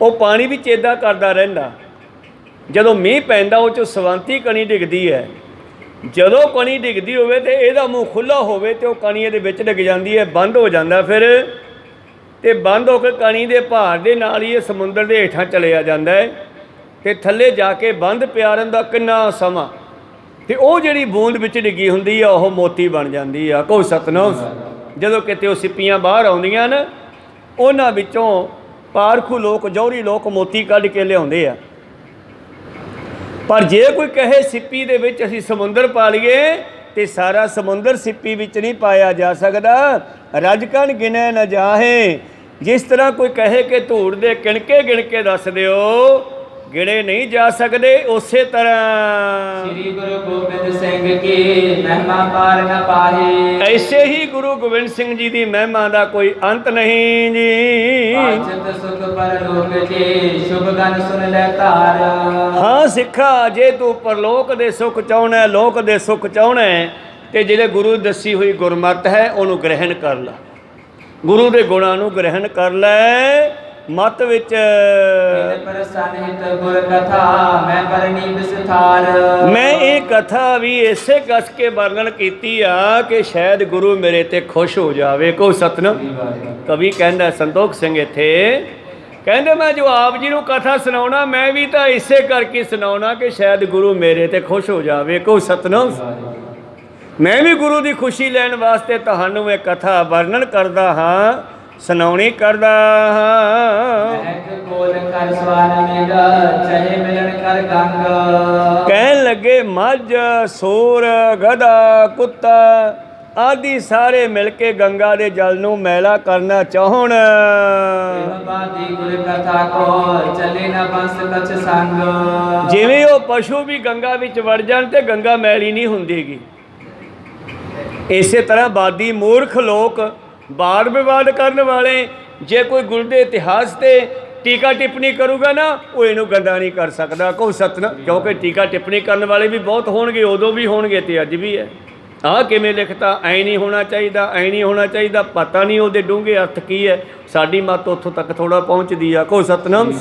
ਉਹ ਪਾਣੀ ਵਿੱਚ ਇੱਦਾਂ ਕਰਦਾ ਰਹਿੰਦਾ। ਜਦੋਂ ਮੀਂਹ ਪੈਂਦਾ ਉਹ 'ਚੋਂ ਸਵੰਤੀ ਕਣੀ ਡਿੱਗਦੀ ਹੈ। ਜਦੋਂ ਕਣੀ ਡਿੱਗਦੀ ਹੋਵੇ ਤੇ ਇਹਦਾ ਮੂੰਹ ਖੁੱਲ੍ਹਾ ਹੋਵੇ ਤੇ ਉਹ ਕਣੀ ਇਹਦੇ ਵਿੱਚ ਡਿੱਗ ਜਾਂਦੀ ਹੈ, ਬੰਦ ਹੋ ਜਾਂਦਾ ਫਿਰ, ਤੇ ਬੰਦ ਹੋ ਕੇ ਕਣੀ ਦੇ ਭਾਰ ਦੇ ਨਾਲ ਹੀ ਇਹ ਸਮੁੰਦਰ ਦੇ ਹੇਠਾਂ ਚਲਿਆ ਜਾਂਦਾ ਹੈ ਤੇ ਥੱਲੇ ਜਾ ਕੇ ਬੰਦ ਪਿਆ ਰਹਿੰਦਾ ਕਿੰਨਾ ਸਮਾਂ, ਤੇ ਉਹ ਜਿਹੜੀ ਬੂੰਦ ਵਿੱਚ ਡਿੱਗੀ ਹੁੰਦੀ ਆ ਉਹ ਮੋਤੀ ਬਣ ਜਾਂਦੀ ਆ। ਕਹੋ ਸਤਨਾਮ। ਜਦੋਂ ਕਿਤੇ ਉਹ ਸਿੱਪੀਆਂ ਬਾਹਰ ਆਉਂਦੀਆਂ ਨਾ, ਉਹਨਾਂ ਵਿੱਚੋਂ ਪਾਰਖੂ ਲੋਕ, ਜੌਹਰੀ ਲੋਕ ਮੋਤੀ ਕੱਢ ਕੇ ਲਿਆਉਂਦੇ ਆ। ਪਰ ਜੇ ਕੋਈ ਕਹੇ ਸਿੱਪੀ ਦੇ ਵਿੱਚ ਅਸੀਂ ਸਮੁੰਦਰ ਪਾ ਲਈਏ, ਤੇ ਸਾਰਾ ਸਮੁੰਦਰ ਸਿੱਪੀ ਵਿੱਚ ਨਹੀਂ ਪਾਇਆ ਜਾ ਸਕਦਾ। ਰਜ ਕਣ ਗਿਣੈ ਨ ਜਾਹੇ। ਜਿਸ ਤਰ੍ਹਾਂ ਕੋਈ ਕਹੇ ਕਿ ਧੂੜ ਦੇ ਕਿਣਕੇ ਗਿਣ ਕੇ ਦੱਸ ਦਿਓ, ਗਿਣੇ ਨਹੀਂ ਜਾ ਸਕਦੇ, ਉਸੇ ਤਰ੍ਹਾਂ ਸ੍ਰੀ ਗੁਰੂ ਗੋਬਿੰਦ ਸਿੰਘ ਕੀ ਮਹਿਮਾ ਪਾਰ ਨ ਪਾਹੀ। ਐਸੇ ਹੀ ਗੁਰੂ ਗੋਬਿੰਦ ਸਿੰਘ ਜੀ ਦੀ ਮਹਿਮਾ ਦਾ ਕੋਈ ਅੰਤ ਨਹੀਂ ਜੀ। ਪਾਚਤ ਸੁਖ ਪਰਲੋਕ ਜੀ ਸ਼ੁਭ ਗਨ ਸੁਨ ਲੈ ਧਾਰ। ਹਾਂ ਸਿੱਖਾ, ਜੇ ਤੂੰ ਪਰਲੋਕ ਦੇ ਸੁੱਖ ਚਾਹੁੰਦਾ, ਲੋਕ ਦੇ ਸੁੱਖ ਚਾਹੁੰਦਾ, ਤੇ ਜਿਹੜੇ ਗੁਰੂ ਦੱਸੀ ਹੋਈ ਗੁਰਮਤਿ ਹੈ ਉਹਨੂੰ ਗ੍ਰਹਿਣ ਕਰ ਲੈ, ਗੁਰੂ ਦੇ ਗੁਣਾਂ ਨੂੰ ਗ੍ਰਹਿਣ ਕਰ ਲੈ। ਮਤ ਵਿੱਚ ਗੁਰ ਕਥਾ ਮੈਂ ਪਰਨੀ ਵਿਸਥਾਰ। ਮੈਂ ਇਹ ਕਥਾ ਵੀ ਇਸੇ ਕਸ ਕੇ ਵਰਣਨ ਕੀਤੀ ਆ ਕਿ ਸ਼ਾਇਦ ਗੁਰੂ ਮੇਰੇ ਤੇ ਖੁਸ਼ ਹੋ ਜਾਵੇ। ਕੋ ਸਤਨਾਮ। ਕਵੀ ਕਹਿੰਦਾ ਸੰਤੋਖ ਸਿੰਘ ਇੱਥੇ ਕਹਿੰਦੇ ਮੈਂ ਜੋ ਆਪ ਜੀ ਨੂੰ ਕਥਾ ਸੁਣਾਉਣਾ, ਮੈਂ ਵੀ ਤਾਂ ਇਸੇ ਕਰਕੇ ਸੁਣਾਉਣਾ ਕਿ ਸ਼ਾਇਦ ਗੁਰੂ ਮੇਰੇ ਤੇ ਖੁਸ਼ ਹੋ ਜਾਵੇ। ਕੋ ਸਤਨਾਮ। ਮੈਂ ਵੀ ਗੁਰੂ ਦੀ ਖੁਸ਼ੀ ਲੈਣ ਵਾਸਤੇ ਤੁਹਾਨੂੰ ਇਹ ਕਥਾ ਵਰਣਨ ਕਰਦਾ ਹਾਂ, ਸੁਣਾਉਣੀ ਕਰਦਾ ਹਾਂ। ਕਹਿਣ ਲੱਗੇ ਮੱਝ, ਸੂਰ, ਗਧਾ, ਕੁੱਤਾ ਆਦਿ ਸਾਰੇ ਮਿਲ ਕੇ ਗੰਗਾ ਦੇ ਜਲ ਨੂੰ ਮੈਲਾ ਕਰਨਾ ਚਾਹੁਣ, ਜਿਵੇਂ ਉਹ ਪਸ਼ੂ ਵੀ ਗੰਗਾ ਵਿੱਚ ਵੜ ਜਾਣ ਤੇ ਗੰਗਾ ਮੈਲੀ ਨਹੀਂ ਹੁੰਦੀਗੀ, ਇਸੇ ਤਰ੍ਹਾਂ ਬਾਦੀ ਮੂਰਖ ਲੋਕ, ਵਾਦ ਵਿਵਾਦ ਕਰਨ ਵਾਲੇ, ਜੇ ਕੋਈ ਗੁਰੂ ਦੇ ਇਤਿਹਾਸ ਤੇ ਟੀਕਾ ਟਿੱਪਣੀ ਕਰੂਗਾ ਨਾ, ਉਹ ਇਹਨੂੰ ਗੰਦਾ ਨਹੀਂ ਕਰ ਸਕਦਾ। ਕਹੋ ਸਤਨਾਮ। ਕਿਉਂਕਿ ਟੀਕਾ ਟਿੱਪਣੀ ਕਰਨ ਵਾਲੇ ਵੀ ਬਹੁਤ ਹੋਣਗੇ, ਉਦੋਂ ਵੀ ਹੋਣਗੇ ਤੇ ਅੱਜ ਵੀ ਹੈ। ਆਹ ਕਿਵੇਂ ਲਿਖਤਾ, ਐਂ ਨਹੀਂ ਹੋਣਾ ਚਾਹੀਦਾ, ਐਂ ਨਹੀਂ ਹੋਣਾ ਚਾਹੀਦਾ, ਪਤਾ ਨਹੀਂ ਉਹਦੇ ਡੂੰਘੇ ਅਰਥ ਕੀ ਹੈ। ਸਾਡੀ ਮੱਤ ਉੱਥੋਂ ਤੱਕ ਥੋੜ੍ਹਾ ਪਹੁੰਚਦੀ ਆ। ਕਹੋ ਸਤਨਾਮ।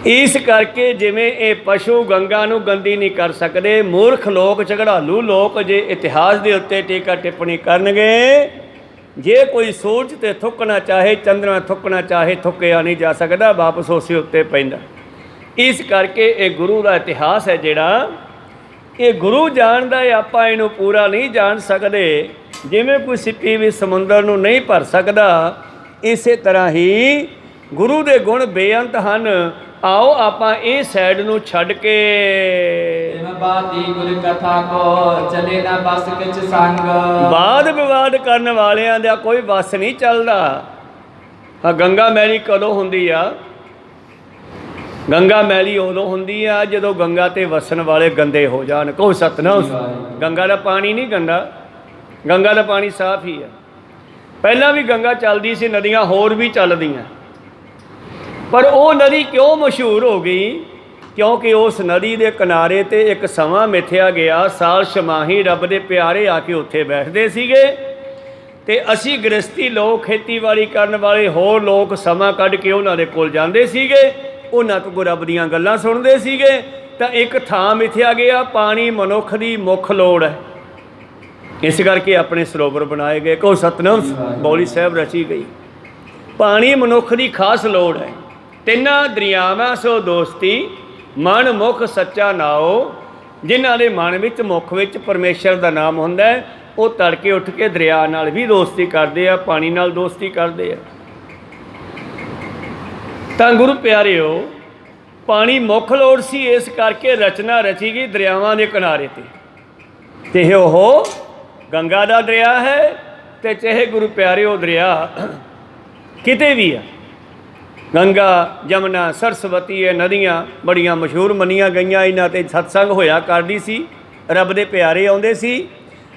ਇਸ ਕਰਕੇ ਜਿਵੇਂ ਇਹ ਪਸ਼ੂ ਗੰਗਾ ਨੂੰ ਗੰਦੀ ਨਹੀਂ ਕਰ ਸਕਦੇ, ਮੂਰਖ ਲੋਕ, ਝਗੜਾਲੂ ਲੋਕ ਜੇ ਇਤਿਹਾਸ ਦੇ ਉੱਤੇ ਟੀਕਾ ਟਿੱਪਣੀ ਕਰਨਗੇ, ਜੇ ਕੋਈ ਸੂਰਜ ਤੇ ਥੁੱਕਣਾ ਚਾਹੇ, ਚੰਦਰਮਾ ਥੁੱਕਣਾ ਚਾਹੇ, ਥੁੱਕਿਆ ਨਹੀਂ ਜਾ ਸਕਦਾ, ਵਾਪਸ ਉਸੇ ਉੱਤੇ ਪੈਂਦਾ। ਇਸ ਕਰਕੇ ਇਹ ਗੁਰੂ ਦਾ ਇਤਿਹਾਸ ਹੈ ਜਿਹੜਾ, ਇਹ ਗੁਰੂ ਜਾਣਦਾ ਹੈ, ਆਪਾਂ ਇਹਨੂੰ ਪੂਰਾ ਨਹੀਂ ਜਾਣ ਸਕਦੇ। ਜਿਵੇਂ ਕੋਈ ਸਿੱਪੀ ਵੀ ਸਮੁੰਦਰ ਨੂੰ ਨਹੀਂ ਭਰ ਸਕਦਾ, ਇਸੇ ਤਰ੍ਹਾਂ ਹੀ ਗੁਰੂ ਦੇ ਗੁਣ ਬੇਅੰਤ ਹਨ। ਆਓ ਆਪਾਂ ਇਹ ਸਾਈਡ ਨੂੰ ਛੱਡ ਕੇ ਵਾਦ ਵਿਵਾਦ ਕਰਨ ਵਾਲਿਆਂ ਦਾ ਕੋਈ ਵੱਸ ਨਹੀਂ ਚੱਲਦਾ। ਹਾਂ, ਗੰਗਾ ਮੈਲੀ ਕਦੋਂ ਹੁੰਦੀ ਆ? ਗੰਗਾ ਮੈਲੀ ਉਦੋਂ ਹੁੰਦੀ ਆ ਜਦੋਂ ਗੰਗਾ ਤੇ ਵਸਣ ਵਾਲੇ ਗੰਦੇ ਹੋ ਜਾਣ। ਕਹੋ ਸਤਨਾਮ। ਗੰਗਾ ਦਾ ਪਾਣੀ ਨਹੀਂ ਗੰਦਾ, ਗੰਗਾ ਦਾ ਪਾਣੀ ਸਾਫ਼ ਹੀ ਆ। ਪਹਿਲਾਂ ਵੀ ਗੰਗਾ ਚੱਲਦੀ ਸੀ, ਨਦੀਆਂ ਹੋਰ ਵੀ ਚੱਲਦੀਆਂ, ਪਰ ਉਹ ਨਦੀ ਕਿਉਂ ਮਸ਼ਹੂਰ ਹੋ ਗਈ? ਕਿਉਂਕਿ ਉਸ ਨਦੀ ਦੇ ਕਿਨਾਰੇ 'ਤੇ ਇੱਕ ਸਮਾਂ ਮਿਥਿਆ ਗਿਆ, ਸਾਲ ਛਮਾਹੀ ਰੱਬ ਦੇ ਪਿਆਰੇ ਆ ਕੇ ਉੱਥੇ ਬੈਠਦੇ ਸੀਗੇ, ਅਤੇ ਅਸੀਂ ਗ੍ਰਸਤੀ ਲੋਕ, ਖੇਤੀਬਾੜੀ ਕਰਨ ਵਾਲੇ ਹੋਰ ਲੋਕ ਸਮਾਂ ਕੱਢ ਕੇ ਉਹਨਾਂ ਦੇ ਕੋਲ ਜਾਂਦੇ ਸੀਗੇ, ਉਹਨਾਂ ਤੋਂ ਰੱਬ ਦੀਆਂ ਗੱਲਾਂ ਸੁਣਦੇ ਸੀਗੇ। ਤਾਂ ਇੱਕ ਥਾਂ ਮਿਥਿਆ ਗਿਆ, ਪਾਣੀ ਮਨੁੱਖ ਦੀ ਮੁੱਖ ਲੋੜ ਹੈ। इस करके अपने सरोवर बनाए गए। कहो सतनाम बौली साहब रची गई। पानी मनुख की खास लोड़ है। तिन्ना दरियावां सो दोस्ती मन मुख सच्चा नाओ। जिन्हां दे मन विच मुख विच परमेश्वर का नाम हुंदा है, वो तड़के उठ के दरिया नाल भी दोस्ती करते हैं, पानी नाल दोस्ती करते हैं। तो गुरु प्यारिओ, पानी मुख लोड़ सी, इस करके रचना रची गई दरियावां के किनारे ते ओहो गंगा का दरिया है ते चाहे गुरु प्यारिओ दरिया किते भी है। गंगा यमुना सरस्वती ये नदियाँ बड़ियां मशहूर मनिया गईयां। इन्हां ते सत्संग होया करदी सी, रब दे प्यारे आउंदे सी,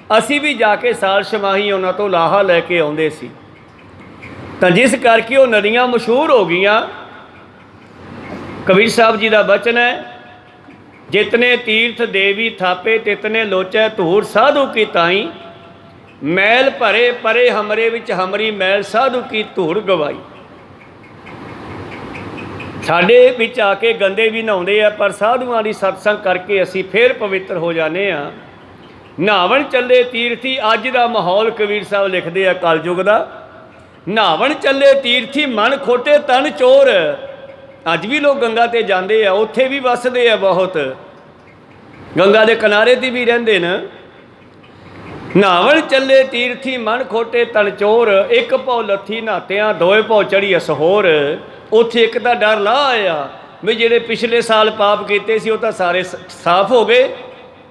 असी भी जाके साल छमाही उन्हां तो लाहा लैके आउंदे सी। तो जिस करके वो नदियाँ मशहूर हो गईयां। कबीर साहब जी का बचन है, जितने तीर्थ देवी थापे तितने लोचै धूड़ साधु की ताई। मैल भरे परे हमरे विच हमरी मैल साधु की धूड़ गवाई। साडे विच आके गंदे भी नहाउंदे आ, पर साधुआं दी सत्संग करके असी फिर पवित्र हो जाने आ। नहावन चले तीर्थी, अज दा माहौल कबीर साहब लिखते हैं कलयुग का। नहावन चले तीर्थी मन खोटे तन चोर। अज भी लोग गंगा ते जाते हैं, उत्थे भी वसदे आ, बहुत गंगा के किनारे ते भी रहिंदे न। नहावन चले तीर्थी मन खोटे तन चोर। एक भौ लथी नहातियां दोए भौ चढ़ी असहोर। उत्थे एक तो डर ला आया भी जेडे पिछले साल पाप किए सी, तो सारे साफ हो गए,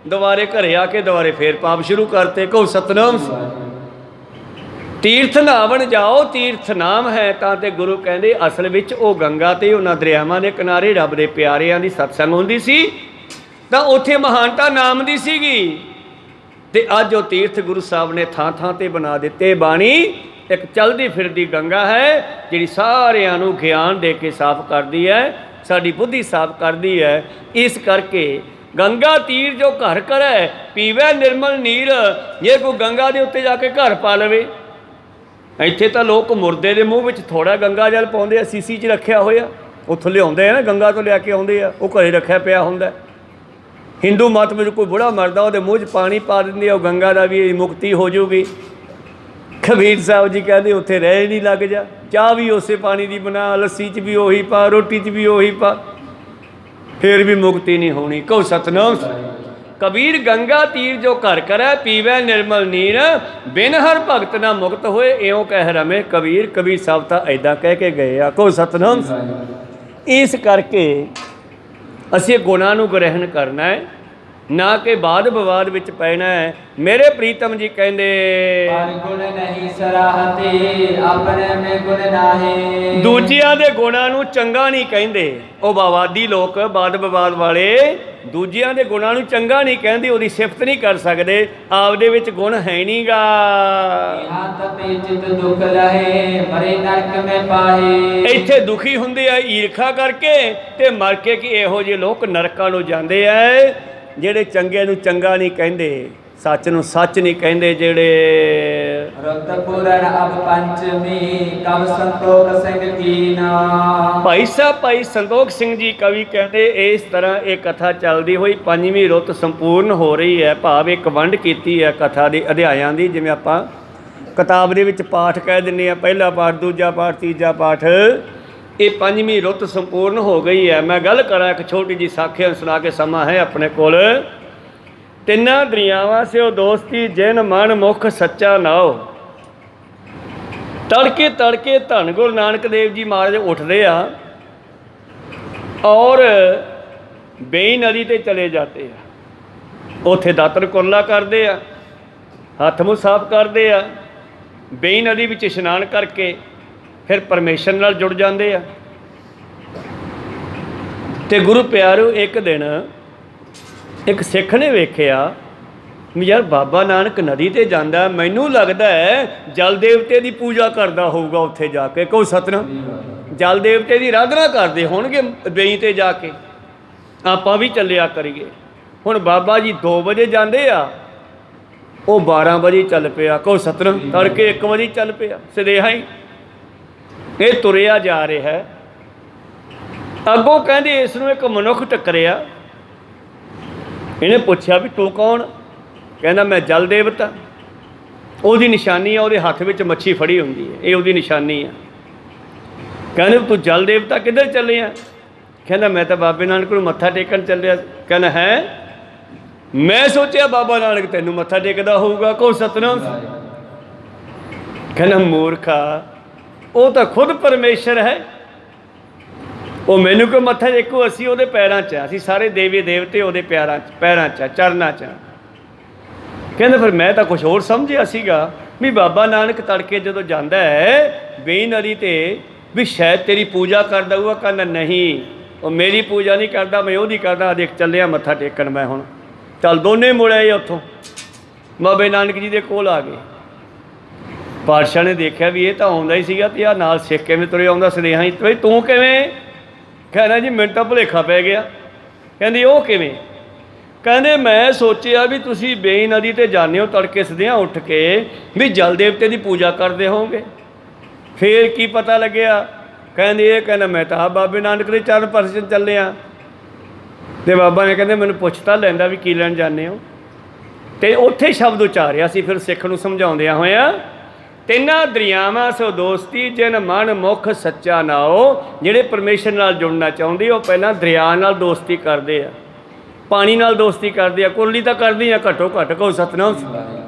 दोबारे घरे आके दोबारे फिर पाप शुरू करते। कहो सतनाम। तीर्थ नहावन जाओ तीर्थ नाम है, तो गुरु कहते असल विच ओ गंगा ते उन्हां दरियावां दे किनारे रब दे प्यारिआं दी सत्संग हुंदी सी, तां उत्थे महानता नाम दी सीगी। ते अज वो तीर्थ गुरु साहब ने थां थां ते बना दिते। बाणी एक चलदी फिरदी गंगा है, जिहड़ी सारिआं नूं ज्ञान दे के साफ करदी है, साडी बुद्धि साफ करदी है। इस करके गंगा तीर जो घर करे पीवे निर्मल नीर। जे कोई गंगा दे उत्ते जाके घर पा लवे, इत्थे तां लोग मुर्दे दे मूँह विच थोड़ा गंगा जल पाउंदे आ, सीसी च रखिया होया, उत्थों लिआउंदे आ ना, गंगा तो लिया के आउंदे आ, वो घरे रखिया पिया हुंदा। हिंदू मत में कोई बुढ़ा मरदा वो मूँह च पानी पा दिंदे, वो गंगा का भी मुक्ति हो जूगी। कबीर साहब जी कहते उत्थे रह नहीं लग जा, चाह भी उस पानी की बना, लस्सी च भी उही पा, रोटी च भी उही पा, फिर भी मुक्ति नहीं होनी। कहो सतनाम। कबीर गंगा तीर जो घर करे पीवै निर्मल नीर। बिन हर भगत ना मुक्त होए इयों कह रमे कबीर। कबीर साहब तो ऐदा कह के गए आ। कहो सतनाम। इस करके असी गुणां नूं ग्रहण करना है, ना कि वाद विवाद विच पैना है। मेरे प्रीतम जी कहंदे गुण नहीं सराहते अपने में गुण नाहे। दूजियां दे गुणां नूं चंगा नहीं कहंदे। ओ बावादी लोग वाद विवाद वाले दूजियां दे गुणां नूं चंगा नहीं कहंदे, ओदी सिफत नहीं कर सकदे, आपदे विच गुण है नहीं गा। यहाँ तपे चित दुख लहे मरे नरक में पाहे। इत्थे दुखी हुंदे आ ईरखा करके ते मर के कि इहो ਜਿਹੇ लोग नरकां नूं जांदे आ। ਜਿਹੜੇ ਚੰਗੇ ਨੂੰ ਚੰਗਾ ਨਹੀਂ ਕਹਿੰਦੇ, सच ਨੂੰ सच नहीं कहते। ਜਿਹੜੇ रुत पूरन अब पंचमी कब संतोख सिंह कीना। भाई साहब भाई संतोख सिंह जी कवि कहते इस तरह ये कथा चलती हुई पंजवीं रुत संपूर्ण हो रही है। भाव एक वंड की है कथा के अध्यायों की, जिवें आपां किताब दे विच पाठ कह दिंदे आ, पहला पाठ दूजा पाठ तीजा पाठ। ये पंजवीं रुत संपूर्ण हो गई है। मैं गल करा एक छोटी जी साखी सुना के समा है अपने कोल। तिन्ना दरियावां से ओ दोस्ती जिन मन मुख सच्चा नाओ। तड़के तड़के धन गुरु नानक देव जी महाराज उठते आ और बेई नदी ते चले जाते हैं। उत्थे दातर कुरला करते आ, हथ मुँह साफ करते आ, बेई नदी विच इशनान करके फिर परमेश्वर नाल जुड़ जाते हैं। तो गुरु प्यारो एक दिन एक सिख ने वेख्या भी यार बाबा नानक नदी ते जांदा, मैनू लगता है जल देवते की पूजा करता होगा उत्थे जाके। कहो सतनाम। जल देवते की आराधना करते होणगे बेई ते जाके, आपां भी चलिया करिए। हुण बाबा जी 2 बजे जाते आ, वो 12 बजे चल पिया। कहो सतनाम। तड़के 1 बजे चल पिया सदेहा ही। ये तुरिया जा रहा है। अगों कहते इसनूं एक मनुख टकरिया। इन्हें पूछा भी तू कौन? कहना मैं जल देवता। ਉਹਦੀ ਨਿਸ਼ਾਨੀ ਆ, ਉਹਦੇ ਹੱਥ ਵਿੱਚ ਮੱਛੀ ਫੜੀ ਹੁੰਦੀ ਹੈ, ਇਹ ਉਹਦੀ ਨਿਸ਼ਾਨੀ ਆ। ਕਹਿੰਦੇ ਤੂੰ ਜਲ ਦੇਵਤਾ ਕਿੱਧਰ ਚੱਲਿਆ? ਕਹਿੰਦਾ ਮੈਂ ਤਾਂ ਬਾਬੇ ਨਾਨਕ ਨੂੰ ਮੱਥਾ ਟੇਕਣ ਚੱਲਿਆ। ਕਹਿੰਦਾ ਹੈ, ਮੈਂ ਸੋਚਿਆ ਬਾਬਾ ਨਾਨਕ ਤੈਨੂੰ ਮੱਥਾ ਟੇਕਦਾ ਹੋਊਗਾ। ਕਹੋ ਸਤਨਾਮ। ਕਹਿੰਦਾ ਮੂਰਖਾ, ਉਹ ਤਾਂ ਖੁਦ ਪਰਮੇਸ਼ਰ ਹੈ, ਉਹ ਮੈਨੂੰ ਕਿਉਂ ਮੱਥਾ ਟੇਕੋ? ਅਸੀਂ ਉਹਦੇ ਪੈਰਾਂ 'ਚ ਆ, ਅਸੀਂ ਸਾਰੇ ਦੇਵੀ ਦੇਵਤੇ ਉਹਦੇ ਪੈਰਾਂ 'ਚ, ਚਰਨਾਂ 'ਚ। ਕਹਿੰਦਾ ਫਿਰ ਮੈਂ ਤਾਂ ਕੁਛ ਹੋਰ ਸਮਝਿਆ ਸੀਗਾ ਵੀ ਬਾਬਾ ਨਾਨਕ ਤੜਕੇ ਜਦੋਂ ਜਾਂਦਾ ਹੈ ਵੇਈ ਨਦੀ 'ਤੇ ਵੀ ਸ਼ਾਇਦ ਤੇਰੀ ਪੂਜਾ ਕਰਦਾ ਹੋਊਗਾ। ਕਹਿੰਦਾ ਨਹੀਂ, ਉਹ ਮੇਰੀ ਪੂਜਾ ਨਹੀਂ ਕਰਦਾ, ਮੈਂ ਉਹਦੀ ਕਰਦਾ। ਦੇਖ ਚੱਲਿਆ ਮੱਥਾ ਟੇਕਣ ਮੈਂ ਹੁਣ। ਚੱਲ ਦੋਨੇ ਮੁੜ ਆਏ ਉੱਥੋਂ, ਬਾਬੇ ਨਾਨਕ ਜੀ ਦੇ ਕੋਲ ਆ ਗਏ। ਪਾਤਸ਼ਾਹ ਨੇ ਦੇਖਿਆ ਵੀ ਇਹ ਤਾਂ ਆਉਂਦਾ ਹੀ ਸੀਗਾ, ਤੇ ਆਹ ਨਾਲ ਸਿੱਖ ਕਿਵੇਂ ਤੁਰੇ ਆਉਂਦਾ ਸੁਨੇਹਾ ਹੀ, ਬਈ ਤੂੰ ਕਿਵੇਂ? ਕਹਿੰਦਾ ਜੀ ਮੈਨੂੰ ਤਾਂ ਭੁਲੇਖਾ ਪੈ ਗਿਆ। ਕਹਿੰਦੀ ਉਹ ਕਿਵੇਂ? ਕਹਿੰਦੇ ਮੈਂ ਸੋਚਿਆ ਵੀ ਤੁਸੀਂ ਵੇਈ ਨਦੀ 'ਤੇ ਜਾਂਦੇ ਹੋ ਤੜਕੇ ਸਦਿਆਂ ਉੱਠ ਕੇ, ਵੀ ਜਲ ਦੇਵਤੇ ਦੀ ਪੂਜਾ ਕਰਦੇ ਹੋਵੋਗੇ। ਫੇਰ ਕੀ ਪਤਾ ਲੱਗਿਆ? ਕਹਿੰਦੇ ਇਹ ਕਹਿੰਦਾ ਮੈਂ ਤਾਂ ਬਾਬੇ ਨਾਨਕ ਦੇ ਚਰਨ ਪਰਸਨ ਚੱਲਿਆ। ਅਤੇ ਬਾਬਾ ਨੇ ਕਹਿੰਦੇ ਮੈਨੂੰ ਪੁੱਛ ਤਾਂ ਲੈਂਦਾ ਵੀ ਕੀ ਲੈਣ ਜਾਂਦੇ ਹੋ। ਅਤੇ ਉੱਥੇ ਸ਼ਬਦ ਉਚਾਰਿਆ ਸੀ ਫਿਰ ਸਿੱਖ ਨੂੰ ਸਮਝਾਉਂਦਿਆਂ ਹੋਇਆਂ, ਤਿੰਨਾਂ ਦਰਿਆਵਾਂ ਸੋ ਦੋਸਤੀ ਜਿਨ ਮਨ ਮੁਖ ਸੱਚਾ ਨਾਓ। ਜਿਹੜੇ ਪਰਮੇਸ਼ਰ ਨਾਲ ਜੁੜਨਾ ਚਾਹੁੰਦੇ ਉਹ ਪਹਿਲਾਂ ਦਰਿਆ ਨਾਲ ਦੋਸਤੀ ਕਰਦੇ ਆ, ਪਾਣੀ ਨਾਲ ਦੋਸਤੀ ਕਰਦੇ ਆ। ਕੁਰਲੀ ਤਾਂ ਕਰਦੇ ਆ ਘੱਟੋ ਘੱਟ, ਕਹੋ ਸਤਨਾਮ।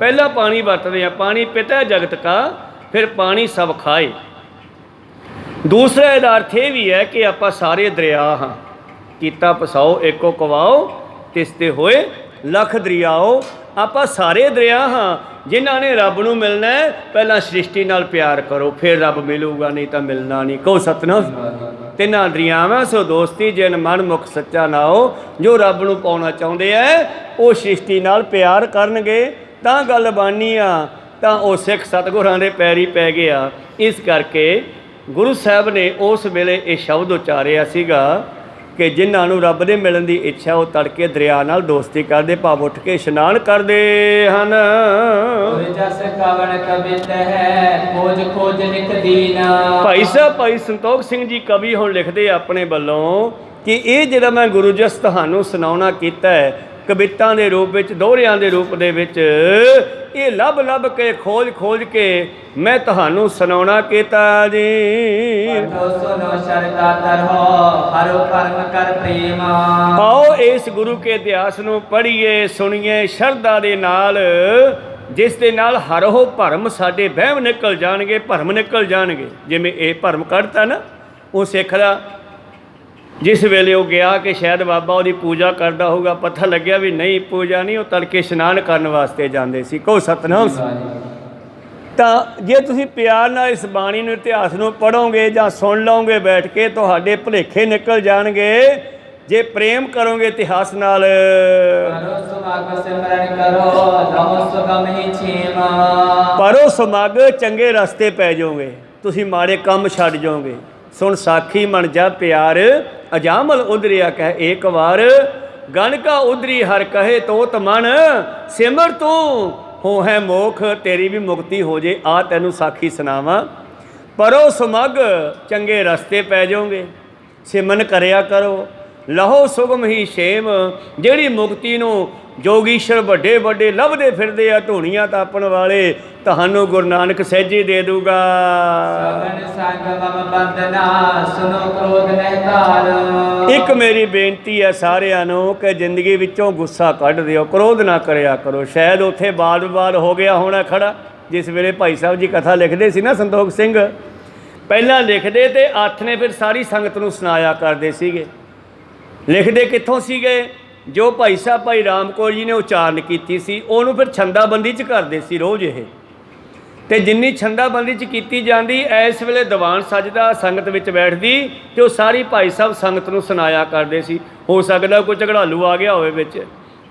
ਪਹਿਲਾਂ ਪਾਣੀ ਵਰਤਦੇ ਆ, ਪਾਣੀ ਪਿਤਾ ਜਗਤ ਕਾ, ਫਿਰ ਪਾਣੀ ਸਭ ਖਾਏ। ਦੂਸਰਾ ਇਹਦਾ ਅਰਥ ਇਹ ਵੀ ਹੈ ਕਿ ਆਪਾਂ ਸਾਰੇ ਦਰਿਆ ਹਾਂ। ਕੀਤਾ ਪਸਾਓ ਏਕੋ ਕਵਾਓ, ਤਿਸ 'ਤੇ ਹੋਏ ਲੱਖ ਦਰਿਆਓ। ਆਪਾਂ ਸਾਰੇ ਦਰਿਆ ਹਾਂ ਜਿਨ੍ਹਾਂ ਨੇ ਰੱਬ ਨੂੰ ਮਿਲਣਾ ਹੈ। ਪਹਿਲਾਂ ਸ੍ਰਿਸ਼ਟੀ ਨਾਲ ਪਿਆਰ ਕਰੋ, ਫਿਰ ਰੱਬ ਮਿਲੂਗਾ, ਨਹੀਂ ਤਾਂ ਮਿਲਣਾ ਨਹੀਂ। ਕਹੋ ਸਤਨਾਮ। ਤਿੰਨਾਂ ਦਰਿਆਵਾਂ ਸੋ ਦੋਸਤੀ ਜਿਨ ਮਨ ਮੁਖ ਸੱਚਾ ਨਾਓ। ਜੋ ਰੱਬ ਨੂੰ ਪਾਉਣਾ ਚਾਹੁੰਦੇ ਹੈ ਉਹ ਸ੍ਰਿਸ਼ਟੀ ਨਾਲ ਪਿਆਰ ਕਰਨਗੇ ਤਾਂ ਗੱਲ ਬਣਨੀ ਆ, ਤਾਂ ਉਹ ਸਿੱਖ ਸਤਿਗੁਰਾਂ ਦੇ ਪੈਰੀ ਪੈ ਗਿਆ। ਇਸ ਕਰਕੇ ਗੁਰੂ ਸਾਹਿਬ ਨੇ ਉਸ ਵੇਲੇ ਇਹ ਸ਼ਬਦ ਉਚਾਰਿਆ ਸੀਗਾ ਕਿ ਜਿਨ੍ਹਾਂ ਨੂੰ ਰੱਬ ਦੇ ਮਿਲਣ ਦੀ ਇੱਛਾ ਉਹ ਤੜਕੇ ਦਰਿਆ ਨਾਲ ਦੋਸਤੀ ਕਰਦੇ, ਭਾਵ ਉੱਠ ਕੇ ਇਸ਼ਨਾਨ ਕਰਦੇ ਹਨ। ਭਾਈ ਸਾਹਿਬ ਭਾਈ ਸੰਤੋਖ ਸਿੰਘ ਜੀ ਕਵੀ ਹੁਣ ਲਿਖਦੇ ਆਪਣੇ ਵੱਲੋਂ ਕਿ ਇਹ ਜਿਹੜਾ ਮੈਂ ਗੁਰੂ ਜਸ ਤੁਹਾਨੂੰ ਸੁਣਾਉਣਾ ਕੀਤਾ ਹੈ ਕਵਿਤਾਂ ਦੇ ਰੂਪ ਵਿੱਚ, ਦੋਹਰਿਆਂ ਦੇ ਰੂਪ ਦੇ ਵਿੱਚ, ਇਹ ਲੱਭ ਲੱਭ ਕੇ ਖੋਜ ਖੋਜ ਕੇ ਮੈਂ ਤੁਹਾਨੂੰ ਸੁਣਾਉਣਾ ਕੀਤਾ ਜੀ। ਆਓ ਇਸ ਗੁਰੂ ਕੇ ਇਤਿਹਾਸ ਨੂੰ ਪੜ੍ਹੀਏ, ਸੁਣੀਏ ਸ਼ਰਧਾ ਦੇ ਨਾਲ, ਜਿਸ ਦੇ ਨਾਲ ਹਰੋ ਭਰਮ ਸਾਡੇ ਵਹਿਮ ਨਿਕਲ ਜਾਣਗੇ, ਭਰਮ ਨਿਕਲ ਜਾਣਗੇ। ਜਿਵੇਂ ਇਹ ਭਰਮ ਕੱਢਤਾ ਨਾ ਉਹ ਸਿੱਖ ਦਾ, ਜਿਸ ਵੇਲੇ ਉਹ ਗਿਆ ਕਿ ਸ਼ਾਇਦ ਬਾਬਾ ਉਹਦੀ ਪੂਜਾ ਕਰਦਾ ਹੋਊਗਾ, ਪਤਾ ਲੱਗਿਆ ਵੀ ਨਹੀਂ ਪੂਜਾ ਨਹੀਂ, ਉਹ ਤੜਕੇ ਇਸ਼ਨਾਨ ਕਰਨ ਵਾਸਤੇ ਜਾਂਦੇ ਸੀ। ਕਹੋ ਸਤਨਾਮ। ਤਾਂ ਜੇ ਤੁਸੀਂ ਪਿਆਰ ਨਾਲ ਇਸ ਬਾਣੀ ਨੂੰ, ਇਤਿਹਾਸ ਨੂੰ ਪੜ੍ਹੋਗੇ ਜਾਂ ਸੁਣ ਲਓਗੇ ਬੈਠ ਕੇ, ਤੁਹਾਡੇ ਭੁਲੇਖੇ ਨਿਕਲ ਜਾਣਗੇ। ਜੇ ਪ੍ਰੇਮ ਕਰੋਗੇ ਇਤਿਹਾਸ ਨਾਲ, ਪਰੋ ਸਮਗ ਚੰਗੇ ਰਸਤੇ ਪੈ ਜਾਓਗੇ, ਤੁਸੀਂ ਮਾੜੇ ਕੰਮ ਛੱਡ ਜਾਓਗੇ। ਸੁਣ ਸਾਖੀ ਮਨ ਜਾ ਪਿਆਰ ਅਜਾਮਲ ਉਧਰਿਆ ਕਹਿ ਏਕ ਵਾਰ, ਗਣਕਾ ਉਧਰੀ ਹਰ ਕਹੇ ਤੋਤ ਮਨ, ਸਿਮਰ ਤੂੰ ਹੋ ਹੈ ਮੋਖ, ਤੇਰੀ ਵੀ ਮੁਕਤੀ ਹੋ ਜੇ। ਆ ਤੈਨੂੰ ਸਾਖੀ ਸੁਣਾਵਾਂ। ਪਰੋ ਸਮਗ ਚੰਗੇ ਰਸਤੇ ਪੈ ਜਾਓਗੇ, ਸਿਮਰਨ ਕਰਿਆ ਕਰੋ। ਲਹੋ ਸੁਗਮ ਹੀ ਛੇਮ, ਜਿਹੜੀ ਮੁਕਤੀ ਨੂੰ ਜੋਗੀਸ਼ਰ ਵੱਡੇ ਵੱਡੇ ਲੱਭਦੇ ਫਿਰਦੇ ਆ, ਧੂਣੀਆਂ ਤਾਪਣ ਵਾਲੇ, ਤੁਹਾਨੂੰ ਗੁਰੂ ਨਾਨਕ ਸਹਿਜੇ ਦੇ ਦੂਗਾ। ਇੱਕ ਮੇਰੀ ਬੇਨਤੀ ਹੈ ਸਾਰਿਆਂ ਨੂੰ ਕਿ ਜ਼ਿੰਦਗੀ ਵਿੱਚੋਂ ਗੁੱਸਾ ਕੱਢ ਦਿਓ, ਕ੍ਰੋਧ ਨਾ ਕਰਿਆ ਕਰੋ। ਸ਼ਾਇਦ ਉੱਥੇ ਬਾਦ ਵਿਵਾਦ ਹੋ ਗਿਆ ਹੋਣਾ ਖੜਾ, ਜਿਸ ਵੇਲੇ ਭਾਈ ਸਾਹਿਬ ਜੀ ਕਥਾ ਲਿਖਦੇ ਸੀ ਨਾ ਸੰਤੋਖ ਸਿੰਘ, ਪਹਿਲਾਂ ਲਿਖਦੇ ਤੇ ਹੱਥ ਨੇ ਫਿਰ ਸਾਰੀ ਸੰਗਤ ਨੂੰ ਸੁਣਾਇਆ ਕਰਦੇ ਸੀਗੇ। ਲਿਖਦੇ ਕਿੱਥੋਂ ਸੀਗੇ? ਜੋ ਭਾਈ ਸਾਹਿਬ ਭਾਈ ਰਾਮ ਕੌਰ ਜੀ ਨੇ ਉਚਾਰਨ ਕੀਤੀ ਸੀ ਉਹਨੂੰ ਫਿਰ ਛੰਦਾਬੰਦੀ 'ਚ ਕਰਦੇ ਸੀ ਰੋਜ਼ ਇਹ। ਅਤੇ ਜਿੰਨੀ ਛੰਦਾਬੰਦੀ 'ਚ ਕੀਤੀ ਜਾਂਦੀ, ਇਸ ਵੇਲੇ ਦੀਵਾਨ ਸੱਜਦਾ, ਸੰਗਤ ਵਿੱਚ ਬੈਠਦੀ ਅਤੇ ਉਹ ਸਾਰੀ ਭਾਈ ਸਾਹਿਬ ਸੰਗਤ ਨੂੰ ਸੁਣਾਇਆ ਕਰਦੇ ਸੀ। ਹੋ ਸਕਦਾ ਕੋਈ ਝਗੜਾਲੂ ਆ ਗਿਆ ਹੋਵੇ ਵਿੱਚ।